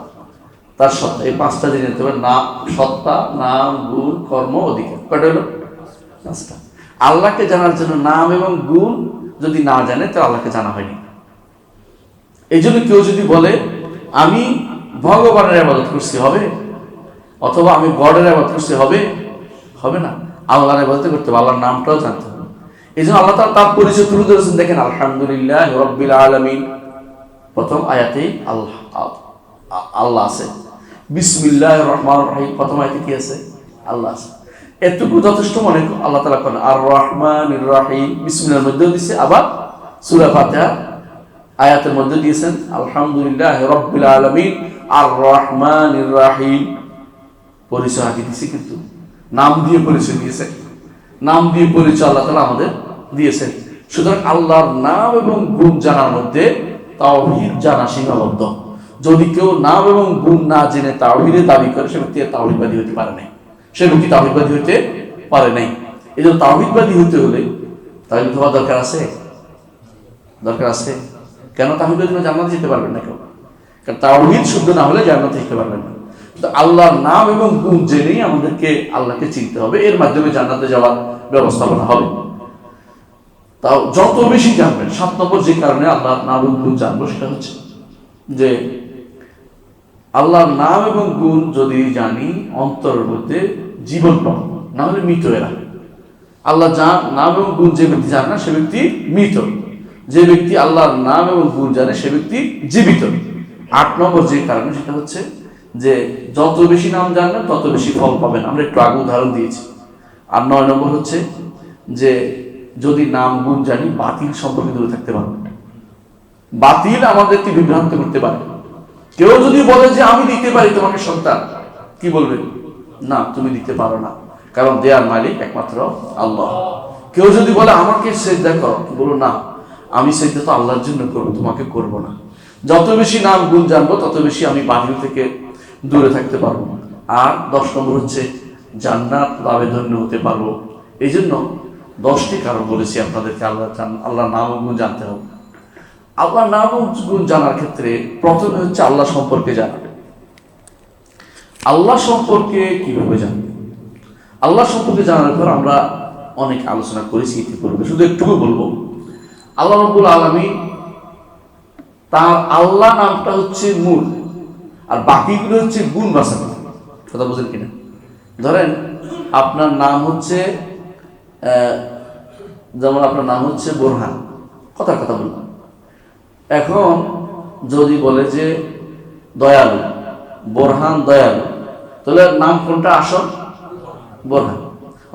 তার সত্তা। এই 5টা জিনিস জানতে হবে, নাম, সত্তা, নাম, গুণ, কর্ম, অধিকার। কয়টা হলো? 5টা। আল্লাহকে জানার জন্য নাম এবং গুণ যদি না জানে তো আল্লাহকে জানা হয়নি। এই জন্য কেউ যদি বলে আমি ভগবানের ইবাদত করছি, হবে? অথবা আমি গডের ইবাদত করছি, হবে না। আল্লাহর ইবাদত করতে হবে, আল্লাহর নামটাও জানতে হবে। এই জন্য আল্লাহ তাআলা তার পরিচয় তুলে ধরেছেন। দেখেন, আলহামদুলিল্লাহি রাব্বিল আলামিন, প্রথম আয়াতেই আল্লাহ আছে। বিসমিল্লাহির রহমানির রহিম, প্রথম আয়াতে কি আছে? আল্লাহ আছে। এতটুকু যথেষ্ট মনে আল্লাহ তাআলা করেন। আর রহমানির রহিম, বিসমিল্লাহর মধ্যেও দিয়েছে, আবার সূরা ফাতিহা আয়াতের মধ্যে দিয়েছেন আলহামদুলিল্লাহি রাব্বিল আলামিন আর রহমানির রহিম। পরিচয় আগে দিয়েছে, কিন্তু নাম দিয়ে পরিচয় দিয়েছে। নাম দিয়ে পরিচয় আল্লাহ তাআলা আমাদের দিয়েছেন। সুতরাং আল্লাহর নাম এবং গুণ জানার মধ্যে তাওহীদ জানা সীমাবদ্ধ। যদি কেউ নাম এবং গুণ না জেনে তাওহীদের দাবি করে, সে ব্যক্তি তাওহীদবাদী হতে পারে নাই। এই জন্য তাওহীদবাদী হতে হলে তাওহীদ হওয়া দরকার আছে। কেন? তাওহীদের জন্য জান্নাতে যেতে পারবেন না কেউ, কারণ তাওহীদ শুদ্ধ না হলে জান্নাতে যেতে পারবেন না। তো আল্লাহর নাম এবং গুণ জেনেই আমাদেরকে আল্লাহকে চিনতে হবে, এর মাধ্যমে জান্নাতে যাওয়ার ব্যবস্থাপনা হবে। তাও যত বেশি জানবেন। 7 নম্বর যে কারণে আল্লাহর নাম এবং গুণ জানবো, সেটা হচ্ছে যে আল্লাহর নাম এবং গুণ যদি জানি অন্তরের মধ্যে জীবন পাবো, না হলে মৃত এরা। আল্লাহ নাম এবং গুণ যে ব্যক্তি জানে না, সে ব্যক্তি মৃত। যে ব্যক্তি আল্লাহর নাম এবং গুণ জানে সে ব্যক্তি জীবিত। 8 নম্বর যে কারণ সেটা হচ্ছে যে যত বেশি নাম জানবেন তত বেশি ফল পাবেন, আমরা একটু আগে উদাহরণ দিয়েছি। আর 9 নম্বর হচ্ছে যে যদি নাম গুণ জানি বাতিল সম্পর্কে দূরে থাকতে পারবো। বাতিল আমাদেরকে বিভ্রান্ত করতে পারে। কেউ যদি বলে যে আমি দিতে পারি তোমাকে সন্তান, কি বলবে? না, তুমি দিতে পারো না, কারণ দেয়ার মালিক একমাত্র আল্লাহ। কেউ যদি বলে আমাকে সেজদা করো, বলো না, আমি সেজদা তো আল্লাহর জন্য করবো, তোমাকে করব না। যত বেশি নাম গুণ জানবো তত বেশি আমি বাতিল থেকে দূরে থাকতে পারবো। আর 10 নম্বর হচ্ছে জান্নাত লাভে ধন্য হতে পারবো। এই জন্য 10টি কারণ বলেছি আপনাদেরকে আল্লাহ নাম ও গুণ জানতে হবে। আল্লাহ নাম ও গুণ জানার ক্ষেত্রে প্রথমে হচ্ছে আল্লাহ সম্পর্কে জানা। আল্লাহ সম্পর্কে কিভাবে জানবো? আল্লাহ সম্পর্কে জানার পর আমরা অনেক আলোচনা করেছি ইতিপূর্বে, শুধু একটুকু বলবো। আল্লাহ রাব্বুল আলামিন, তার আল্লাহ নামটা হচ্ছে মূল, আর বাকিগুলো হচ্ছে গুণ বাঁচানো। কথা বুঝেন কিনা? ধরেন আপনার নাম হচ্ছে যেমন আপনার নাম হচ্ছে বোরহান, কথা বললাম। এখন যদি বলে যে দয়ালু, বোরহান দয়ালু, তাহলে নাম কোনটা আসল? বোরহান।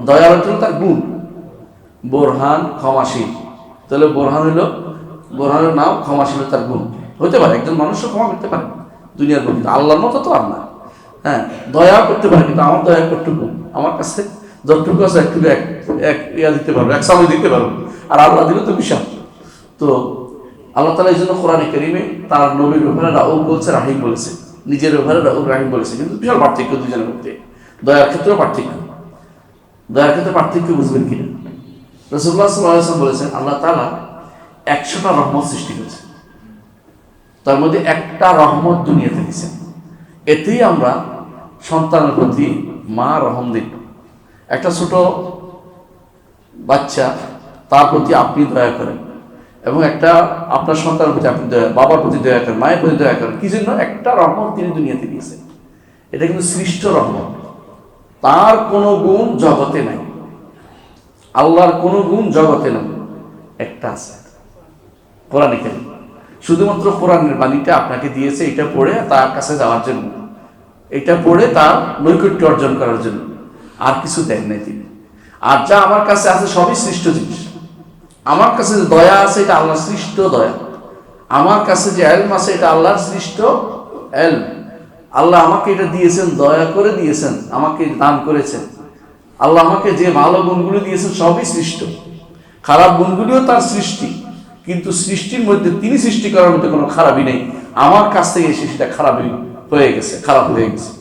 দয়ালু হলো তার গুণ। বোরহান ক্ষমাশীল, তাহলে বোরহান হলো, বোরহানের নাম, ক্ষমাশীল তার গুণ। হতে পারে একজন মানুষও ক্ষমা করতে পারে দুনিয়ার মধ্যে, আল্লাহর মতো তো আর না। হ্যাঁ, দয়া করতে পারে, কিন্তু আমার দয়া কতটুকু? আমার কাছে যতটুকু আছে একটুকু এক ইয়া দিতে পারবো, এক সামনে দিতে পারবো, আর আল্লাহ দিলে তো বিশাল। তো আল্লাহ তাআলা এই জন্য কোরআনে কারীমে তার নবীর ব্যাপারে রাউফ বলছে, রাহিম বলেছে, নিজের ব্যাপারে রাউফ রাহিম বলেছে, কিন্তু বিশাল পার্থক্য দুজনের মধ্যে। দয়ার ক্ষেত্রেও পার্থক্য। দয়ার ক্ষেত্রে পার্থক্য বুঝবেন কিনা? রাসূলুল্লাহ সাল্লাল্লাহু আলাইহি ওয়াসাল্লাম বলেছেন আল্লাহ তাআলা 100টা রহমত সৃষ্টি করেছে, তার মধ্যে একটা রহমত দুনিয়াতে দিয়েছেন। এতেই আমরা সন্তানের প্রতি মা রহম দিন। একটা ছোট বাচ্চা, তার প্রতি আপনি দয়া করেন, এবং একটা আপনার সন্তানের প্রতি আপনি দয়া, বাবার প্রতি দয়া করেন, মায়ের প্রতি দয়া করেন। কি জন্য? একটা রহমত তিনি দুনিয়াতে দিয়েছেন। এটা কিন্তু সৃষ্ট রহমত। তার কোনো গুণ জগতে নাই, আল্লাহর কোনো গুণ জগতে নাই, একটা আছে, কোরআনে কারীম। শুধুমাত্র কোরআনের বাণীটা আপনাকে দিয়েছে এটা পড়ে তার কাছে যাওয়ার জন্য, এটা পড়ে তার নৈকট্য অর্জন করার জন্য, আর কিছু দেন নাই তিনি। আর যা আমার কাছে আছে সবই সৃষ্ট জিনিস। আমার কাছে যে দয়া আছে এটা আল্লাহর সৃষ্ট দয়া। আমার কাছে যে এলম আছে এটা আল্লাহর সৃষ্ট এলম। আল্লাহ আমাকে এটা দিয়েছেন, দয়া করে দিয়েছেন, আমাকে দান করেছেন। আল্লাহ আমাকে যে ভালো গুণগুলো দিয়েছেন সবই সৃষ্ট, খারাপ গুণগুলিও তার সৃষ্টি, কিন্তু সৃষ্টির মধ্যে তিনি সৃষ্টি করার মধ্যে কোনো খারাপই নেই। আমার কাছ থেকে এসে সেটা খারাপই হয়ে গেছে, খারাপ হয়ে গেছে।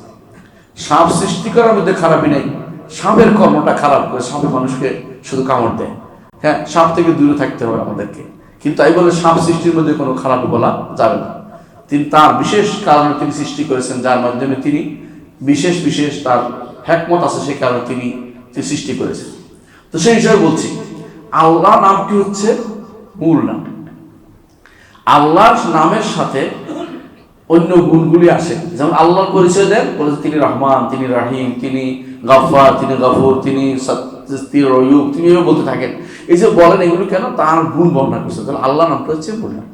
সাপ সৃষ্টি করার মধ্যে খারাপই নেই, সাপের কর্মটা খারাপ করে, সাপে মানুষকে শুধু কামড় দেয়। হ্যাঁ, সাপ থেকে দূরে থাকতে হবে আমাদেরকে, কিন্তু তাই বলে সাপ সৃষ্টির মধ্যে কোনো খারাপ বলা যাবে না। তিনি তার বিশেষ কারণে তিনি সৃষ্টি করেছেন, যার মাধ্যমে তিনি বিশেষ বিশেষ তার হিকমত আছে, সেই কারণে তিনি সৃষ্টি করেছেন। তো সেই হিসাবে বলছি আল্লাহ নামটি হচ্ছে মূল নাম। আল্লাহর নামের সাথে অন্য গুণগুলি আসে, যেমন আল্লাহর পরিচয় দেন, বলেছে তিনি রহমান, তিনি রাহিম, তিনি গাফফার, তিনি গফুর, তিনি রয়ুব, তিনি এভাবে বলতে থাকেন। এই যে বলেন এগুলো কেন? তার গুণ বর্ণনা করছে। তাহলে আল্লাহ নামটা হচ্ছে মূল নাম।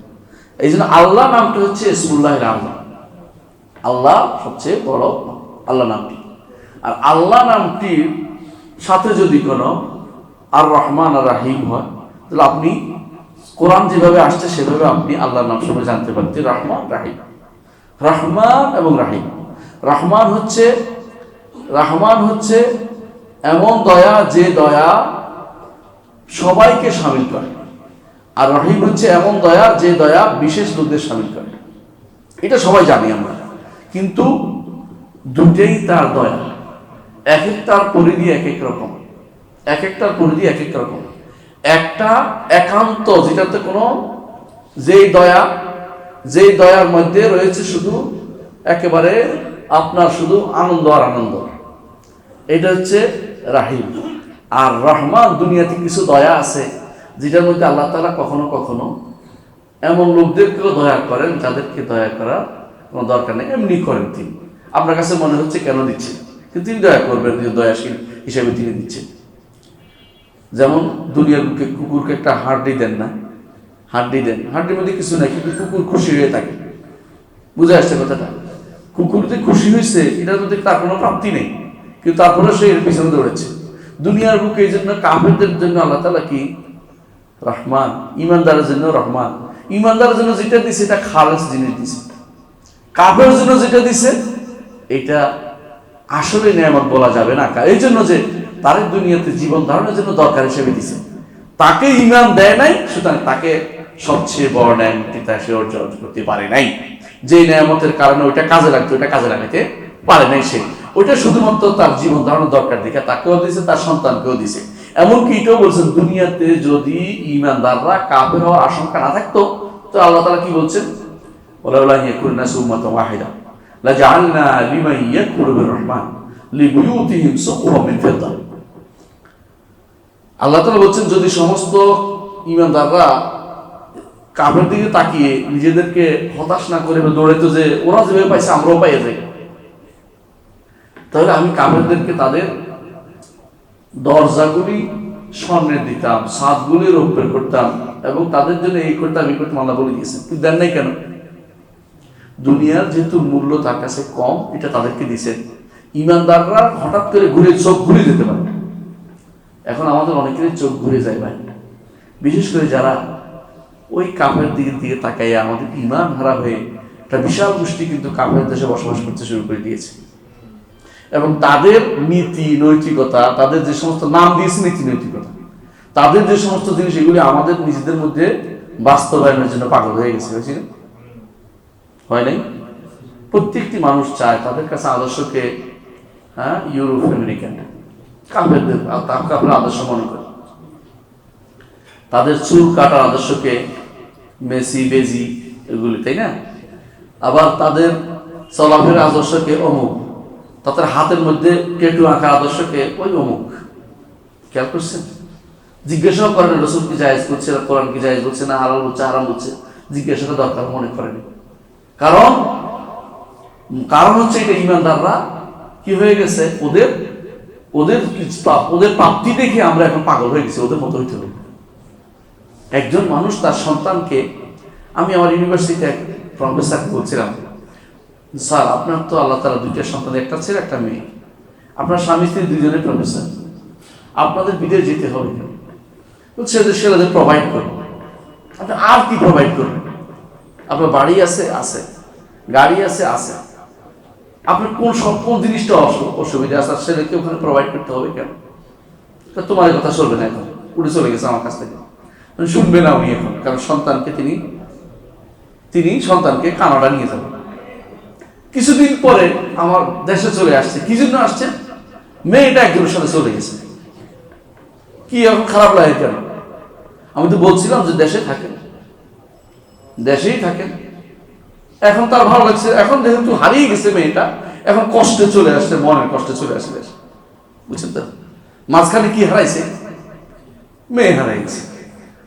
এই জন্য আল্লাহ নামটা হচ্ছে ইসমুল্লাহিল আযম, আল্লাহ সবচেয়ে বড় আল্লাহ নামটি। আর আল্লাহ নামটির সাথে যদি কোনো আর রহমান আর রাহিম হয়, তাহলে আপনি কোরআন যেভাবে আসছে সেভাবে আপনি আল্লাহর নাম সবাই জানতে পারেন যে রহমান রাহিম। রহমান এবং রাহিম, রহমান হচ্ছে এমন দয়া যে দয়া সবাইকে শামিল করে, আর রহিম হচ্ছে এমন দয়া যে দয়া বিশেষ লোকদের শামিল করে। এটা সবাই জানি আমরা, কিন্তু দুটেই তার দয়া, এক একটার পরিধি এক এক রকম, এক একটার পরিধি এক এক রকম। একটা একান্ত, যেটাতে কোনো যেই দয়ার মধ্যে রয়েছে শুধু একেবারে আপনার শুধু আনন্দ আর আনন্দ, এটা হচ্ছে রাহিম। আর রহমান, দুনিয়াতে কিছু দয়া আছে যেটার মধ্যে আল্লাহ তাআলা কখনো কখনো এমন লোকদেরকেও দয়া করেন যাদেরকে দয়া করার কোনো দরকার নেই, এমনি করেন তিনি। আপনার কাছে মনে হচ্ছে কেন দিচ্ছেন, কিন্তু তিনি দয়া করবেন, যে দয়াশীল হিসেবে তিনি দিচ্ছেন। যেমন দুনিয়ার বুকে কুকুরকে একটা হাড্ডি দেন না, হাড্ডি দেন, হাড্ডির মধ্যে কিছু নাই, কিন্তু কুকুর খুশি হয়ে থাকে। বুঝে আসছে কথাটা? কুকুর যে খুশি হয়েছে এটার মধ্যে তার কোনো প্রাপ্তি নেই, কিন্তু তারপরে সে এর পিছনে দৌড়েছে। দুনিয়ার বুকে এই জন্য কাফেরদের জন্য আল্লাহ তাআলা কি রহমান, ইমানদারের জন্য রহমান। ইমানদারের জন্য যেটা দিছে এটা খালেস জিনিস দিছে, কাফের জন্য যেটা দিছে এটা আসলে নিয়ামত বলা যাবে না। এই জন্য যে তার দুনিয়াতে জীবন ধারণের জন্য দরকার হিসেবে দিছে, তাকে ইমান দেয় নাই, সুতরাং তাকে সবচেয়ে বড় নিয়ামতটা সে অর্জন করতে পারে নাই। যে নিয়ামতের কারণে ওইটা কাজে লাগতো ওইটা কাজে লাগাইতে পারে নাই সে। ওইটা শুধুমাত্র তার জীবন ধারণের দরকার দেখে তাকেও দিছে, তার সন্তানকেও দিছে। এমনকি এটাও বলছেন, দুনিয়াতে যদি ইমানদাররা কাফের হওয়ার আশঙ্কা না থাকতো তো আল্লাহ তাআলা কি বলছেন, ওয়ালাউলা ইয়াকুনু নাসু উম্মাতান ওয়াহিদা লাজাআলনা লিমান ইয়াকফুরু বির-রহমান লিবুয়ুতিহিম সাকফাম মিন ফিদ্দা। আল্লাহ তাআলা বলছেন, যদি সমস্ত ইমানদাররা কাফের দিকে তাকিয়ে নিজেদেরকে হতাশ না করে দৌড়াইতো যে ওরা যেভাবে পাইছে আমরাও পাইয়ে যাই, তাহলে আমি কাফেরদেরকে তাদের দরজাগুলি স্বর্ণের দিতাম, ছাদগুলি রৌপ্যের করতাম, এবং তাদের জন্য এই করতাম এই করতাম আল্লাহ বলে দিয়েছেন। কিন্তু দেন নাই কেন? দুনিয়ার যেহেতু মূল্য তার কাছে কম, এটা তাদেরকে দিয়েছেন। ইমানদাররা হঠাৎ করে ঘুরে চোখ ঘুরে যেতে পারে। এখন আমাদের অনেকেরই চোখ ঘুরে যায় ভাই, বিশেষ করে যারা ওই কাফের দিকে তাকাইয়া আমাদের ইমান হারা হয়ে একটা বিশাল গোষ্ঠী কিন্তু কাফের দেশে বসবাস করতে শুরু করে দিয়েছে। এবং তাদের নীতি নৈতিকতা, তাদের যে সমস্ত নাম দিয়েছে নীতি নৈতিকতা, তাদের যে সমস্ত জিনিস, এগুলি আমাদের নিজেদের মধ্যে বাস্তবায়নের জন্য পাগল হয়ে গেছে। হয়েছিল? হয় নাই? প্রত্যেকটি মানুষ চায় তাদের কাছে আদর্শকে ইউরোপ আমেরিকান কাফেরদের আদর্শ মনে করে, তাদের চুল কাটার আদর্শকে মেসি বেজি এগুলি, তাই না? আবার তাদের চলাফেরার আদর্শকে অমুক, তাদের হাতের মধ্যে টেটু আঁকার আদর্শকে ওই অমুক। খেয়াল করছেন? জিজ্ঞাসাও করেন রসুল কি জায়েজ করছে, কোরআন কি জায়েজ বলছে না হালাল বলছে হারাম বলছে, জিজ্ঞাসাটা দরকার মনে করেনি। কারণ হচ্ছে এটা ইমানদাররা কি হয়ে গেছে, ওদের ওদের ওদের প্রাপ্তি দেখে আমরা এখন পাগল হয়ে গেছি, ওদের মতো হইতে হবে। একজন মানুষ তার সন্তানকে, আমি আমার ইউনিভার্সিটিতে এক প্রফেসরকে বলছিলাম, স্যার আপনার তো আল্লাহ তাআলা দুইটা সন্তান, একটা ছেলে একটা মেয়ে, আপনার স্বামী স্ত্রী দুইজনের প্রফেসর, আপনাদের বিদেশ যেতে হবে কেন? ছেলেদের প্রোভাইড করবেন। আপনি আর কি প্রোভাইড করবেন? আপনার বাড়ি আছে, গাড়ি আছে, আপনার কোন জিনিসটা অসুবিধা আছে, ছেলেকে ওখানে প্রোভাইড করতে হবে কেন? তোমার কথা চলবে না, এখন উঠে চলে গেছে আমার কাছ থেকে, শুনবে না উনি এখন। কারণ সন্তানকে তিনি সন্তানকে কানাডা নিয়ে যাবেন। কিছুদিন পরে আমার দেশে চলে আসছে। কি জন্য আসছে? মেয়েটা একজনের সাথে চলে গেছে। কি এখন খারাপ লাগে কেন? আমি তো বলছিলাম যে দেশেই থাকেন। এখন তার ভালো লাগছে, এখন যেহেতু হারিয়ে গেছে মেয়েটা, এখন কষ্টে চলে আসছে, মনের কষ্টে চলে আসছে দেশে। বুঝছেন তো? মাঝখানে কি হারাইছে? মেয়ে হারাই গেছে।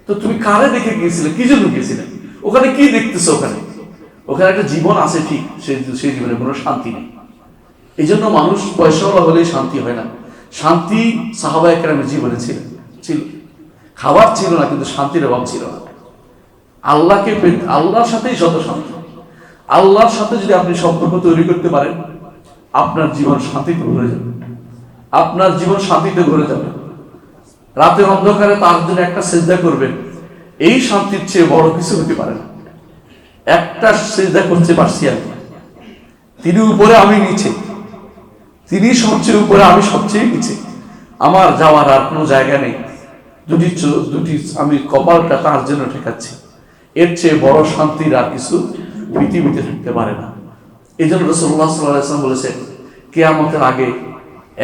তো তুমি কারে দেখে গিয়েছিলে, কি জন্য গিয়েছিলে? ওখানে কি দেখতেছো? ওখানে একটা জীবন আছে ঠিক, সেই জীবনে কোনো শান্তি নেই। এই জন্য মানুষ পয়সাওয়ালা হলেই শান্তি হয় না। শান্তি সাহাবায়ে কেরামের জীবনে ছিল। খাবার ছিল না, কিন্তু শান্তির অভাব ছিল না। আল্লাহর সাথেই যত শান্তি। আল্লাহর সাথে যদি আপনি সম্পর্ক তৈরি করতে পারেন, আপনার জীবন শান্তিতে ভরে যাবে। আপনার জীবন শান্তিতে ভরে যাবে। রাতের অন্ধকারে তার জন্য একটা সিজদা করবেন, এই শান্তির চেয়ে বড় কিছু হতে পারে না। একটা সিজদা করতে পারছি আমি, তিনি উপরে আমি নিচে, তিনি সবচেয়ে উপরে আমি সবচেয়ে নিচে, আমার যাওয়ার আর কোনো জায়গা নেই। দুটি আমি কপালটা তার জন্য ঠেকাচ্ছি, এর চেয়ে বড় শান্তির আর কিছু পৃথিবীতে থাকতে পারে না। এই জন্য রাসূলুল্লাহ সাল্লাল্লাহু আলাইহি ওয়াসাল্লাম বলেছেন, কিয়ামতের আগে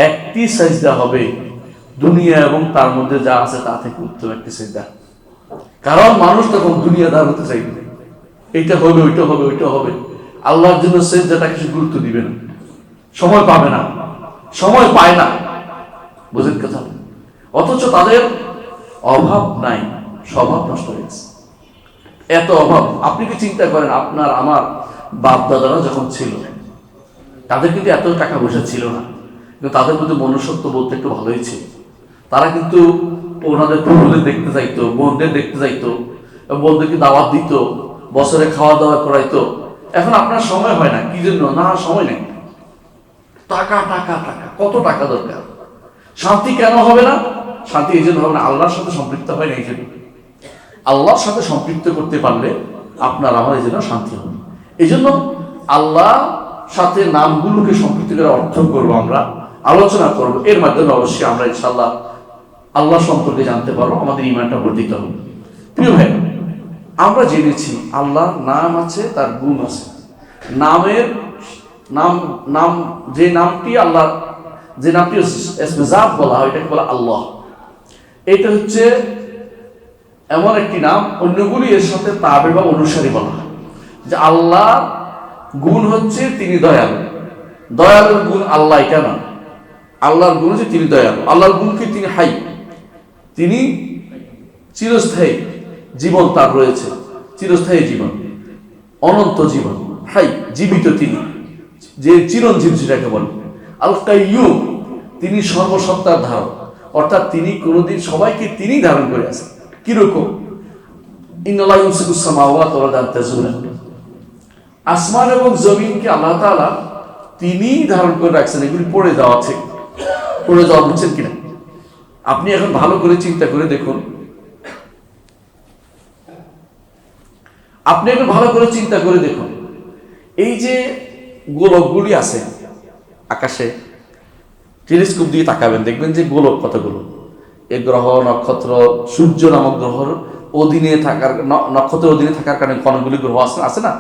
একটি সিজদা হবে দুনিয়া এবং তার মধ্যে যা আছে তা থেকে উত্তম একটি সিজদা। কারণ মানুষ তখন দুনিয়াদার হতে চাইবে, এইটা হবে ওইটা হবে ওইটা হবে, আল্লাহর জন্য সিজদাটা কিছু গুরুত্ব দিবে না, সময় পাবে না, সময় পায় না। বুঝেন কথা? অথচ তাদের অভাব নাই, স্বভাব নষ্ট হয়েছে। এত অভাব, আপনি কি চিন্তা করেন, আপনার আমার বাপ দাদারা যখন ছিল, তাদের কিন্তু এত টাকা পয়সা ছিল না, কিন্তু তাদের মধ্যে মনুষ্যত্ব বলতে একটু ভালোই ছিল। তারা কিন্তু ওনাদের পুরুষদের দেখতে চাইতো, বোনদের দেখতে চাইতো, বন্ধুকে দাওয়াত দিত, বছরে খাওয়া দাওয়া করাইতো। এখন আপনার সময় হয় না, কি জন্য? না, সময় নেই। টাকা টাকা টাকা, কত টাকা দরকার। শান্তি কেন হবে না? শান্তি এই জন্য হবে না, আল্লাহর সাথে সম্পৃক্ত হয় না। এই জন্য আল্লাহর সাথে সম্পৃক্ত করতে পারলে আপনার আমার এই জন্য শান্তি হবে। এই জন্য আল্লাহ সাথে নামগুলোকে সম্পৃক্ত করে অর্থ করবো, আমরা আলোচনা করব। এর মাধ্যমে অবশ্যই আমরা ইনশাআল্লাহ আল্লাহ সম্পর্কে জানতে পারবো, আমাদের ঈমানটা বর্ধিত হবে। প্রিয় ভাই, আমরা জেনেছি আল্লাহর নাম আছে, তার গুণ আছে। নামের নাম যে নামটি আল্লাহ, যে নামটি ইসমে জাত বলা হয়, এটাকে বলা আল্লাহ। এটা হচ্ছে এমন একটি নাম, অন্যগুলি এর সাথে তাবে বা অনুসারী বলা হয়। যে আল্লাহ গুণ হচ্ছে তিনি দয়ালু। দয়ালুর গুণ আল্লাহ, এটা না। আল্লাহর গুণ হচ্ছে তিনি দয়ালু। আল্লাহর গুণ কি? তিনি হাই, তিনি চিরস্থায়ী জীবন তার রয়েছে, চিরস্থায়ী জীবন, অনন্ত জীবন, হাই, জীবিত তিনি, যে চিরঞ্জীব যেটাকে বলে। আল কাইয়ুম, তিনি সর্বসত্তার ধারক, অর্থাৎ তিনি কোনোদিন সবাইকে তিনি ধারণ করে আছেন। কিরকম? ইন্নাল্লাহা ইউমসিকুস সামাওয়াতি ওয়াল আরদা আন তাজুলা, আসমান এবং জমিনকে আল্লাহ তাআলা তিনি ধারণ করে রাখছেন। এগুলি পড়ে যাওয়া আছে, পড়ে যাওয়া বুঝছেন কিনা? আপনি এখন ভালো করে চিন্তা করে দেখুন, আপনি এখন ভালো করে চিন্তা করে দেখুন, এই যে গোলকগুলি আছে আকাশে, টেলিস্কোপ দিয়ে তাকাবেন, দেখবেন যে গোলক কতগুলো। এই গ্রহ, নক্ষত্র, সূর্য নামক গ্রহর অধীনে থাকার, নক্ষত্রের অধীনে থাকার কারণে কণাগুলি গ্রহ আছে না?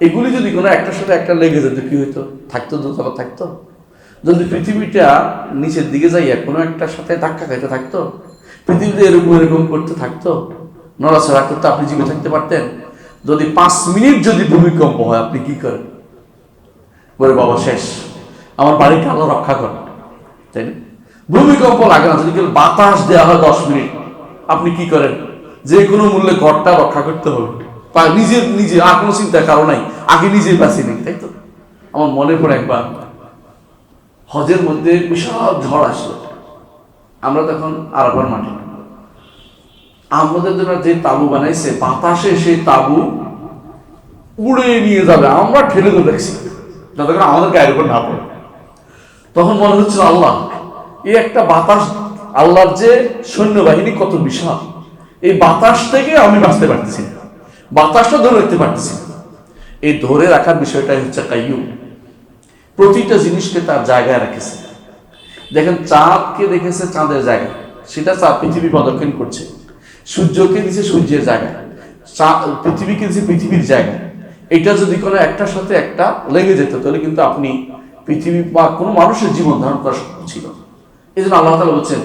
এগুলি যদি কোনো একটার সাথে একটা লেগে যেত, কি হইতো? থাকতো, দুতলা থাকতো। যদি পৃথিবীটা নিচের দিকে যাইয়া কোনো একটার সাথে ধাক্কা খাইতে থাকতো, পৃথিবীতে এরকম এরকম করতে থাকতো, নড়াচড়া করতে, আপনি জীবে থাকতে পারতেন? যদি 5 মিনিট যদি ভূমিকম্প হয়, আপনি কি করেন? বলে বাবা শেষ, আমার বাড়িকে আল্লাহ রক্ষা করেন, তাই না? ভূমিকম্প লাগে না। যদি কেউ বাতাস দেওয়া হয় 10 মিনিট, আপনি কি করেন? যে কোনো মূল্যে ঘরটা রক্ষা করতে হবে, নিজে আর কোনো চিন্তার কারণ নাই, আগে নিজেই বাঁচি নেই, তাই তো? আমার মনে পড়ে একবার হজের মধ্যে বিশাল ঝড় আসলো। আমরা তখন আরাফার মাঠে, আমাদের জন্য যে তাবু বানাইছে, বাতাসে সেই তাবু উড়ে নিয়ে যাবে, আমরা ঠেলে ধরে রাখছি যাতে করে আমাদের গায়ের উপর না পড়ে। তখন মনে হচ্ছিল আল্লাহ, এই একটা বাতাস, আল্লাহর যে সৈন্যবাহিনী কত বিশাল, এই বাতাস থেকে আমি বাঁচতে পারতেছি না, বাতাসটা ধরে রাখতে পারতেছি না। এই ধরে রাখার বিষয়টাই হচ্ছে কাইয়ুম। প্রতিটা জিনিসকে তার জায়গায় রেখেছে। দেখেন, চাঁদকে দেখেছে চাঁদের জায়গায়, সেটা চাঁদ পৃথিবী প্রদক্ষিণ করছে। সূর্যকে দিছে সূর্যের জায়গায়, পৃথিবীকে দিছে পৃথিবীর জায়গায়। এটা যদি কোনো একটার সাথে একটা লেগে যেত, তাহলে কিন্তু আপনি পৃথিবী বা কোনো মানুষের জীবন ধারণ করা সম্ভব ছিল। এই জন্য আল্লাহ তাআলা বলছেন,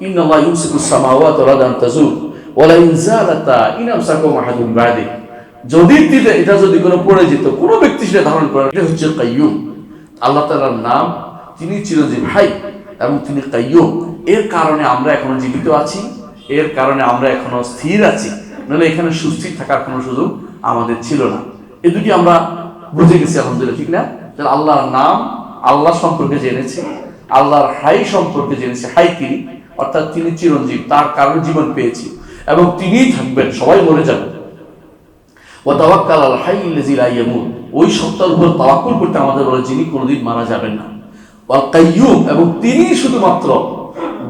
ইন্নাল্লাহা ইউমসিকুস সামাওয়াতি ওয়াল আরদা আন তাজুলা ওয়া লা ইন যালাতা ইন আমসাকুহুম আহাদুন মিন বা'দি। যদি এটা যদি কোনো পড়ে যেত, কোনো ব্যক্তি সেটা ধারণ করে, এটা হচ্ছে কাইয়ুম। আল্লাহ তাআলার নাম, তিনি চিরঞ্জীব, হাই, এবং তিনি কাইয়ুম। এর কারণে আমরা এখনো জীবিত আছি, এর কারণে আমরা এখনো স্থির আছি, নাহলে এখানে সুস্থির থাকার কোনো সুযোগ আমাদের ছিল না। এই দুটি আমরা বুঝে গেছি, আলহামদুলিল্লাহ, ঠিক না? তাহলে আল্লাহর নাম, আল্লাহ সম্পর্কে জেনেছি, আল্লাহর হাই সম্পর্কে জেনেছি। হাই কি? অর্থাৎ তিনি চিরঞ্জীব, তার কারণে জীবন পেয়েছি, এবং তিনিই থাকবেন, সবাই মরে যাবেন। ওয়া তাওয়াক্কাল আলাল হাইয়্যিল্লাযী লা ইয়ামুত, ওই সত্তার উপর তাওয়াক্কুল করতে আমাদের বলে, যিনি কোনোদিন মারা যাবেন না। ওয়াল কাইয়্যুম, এবং তিনি শুধুমাত্র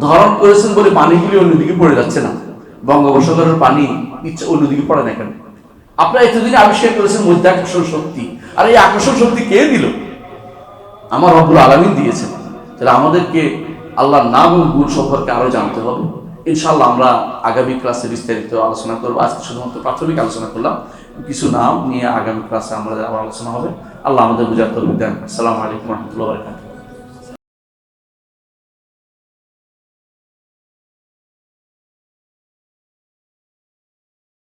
ধারণ করেছেন বলে পানিগুলি অন্যদিকে পড়ে যাচ্ছে না। বঙ্গোপসাগরের পানি ইচ্ছে অন্যদিকে পড়ে না কেন? আপনারা এতদিন আবিষ্কার করেছেন মধ্যাকর্ষণ শক্তি, আর এই আকর্ষণ শক্তি কে দিল? আমার রব্বুল আলামিন দিয়েছেন। তাহলে আমাদেরকে আল্লাহর নাম ও গুণ সম্পর্কে আরো জানতে হবে। ইনশাআল্লাহ আমরা আগামী ক্লাসে বিস্তারিত আলোচনা করবো। আজকে শুধুমাত্র প্রাথমিক আলোচনা করলাম, কিছু নাম নিয়ে আগামী ক্লাসে আমরা আবার আলোচনা হবে। আল্লাহ আমাদের বুঝার তৌফিক দেন। আসসালামু আলাইকুম ওয়া রাহমাতুল্লাহি ওয়া বারাকাতুহু।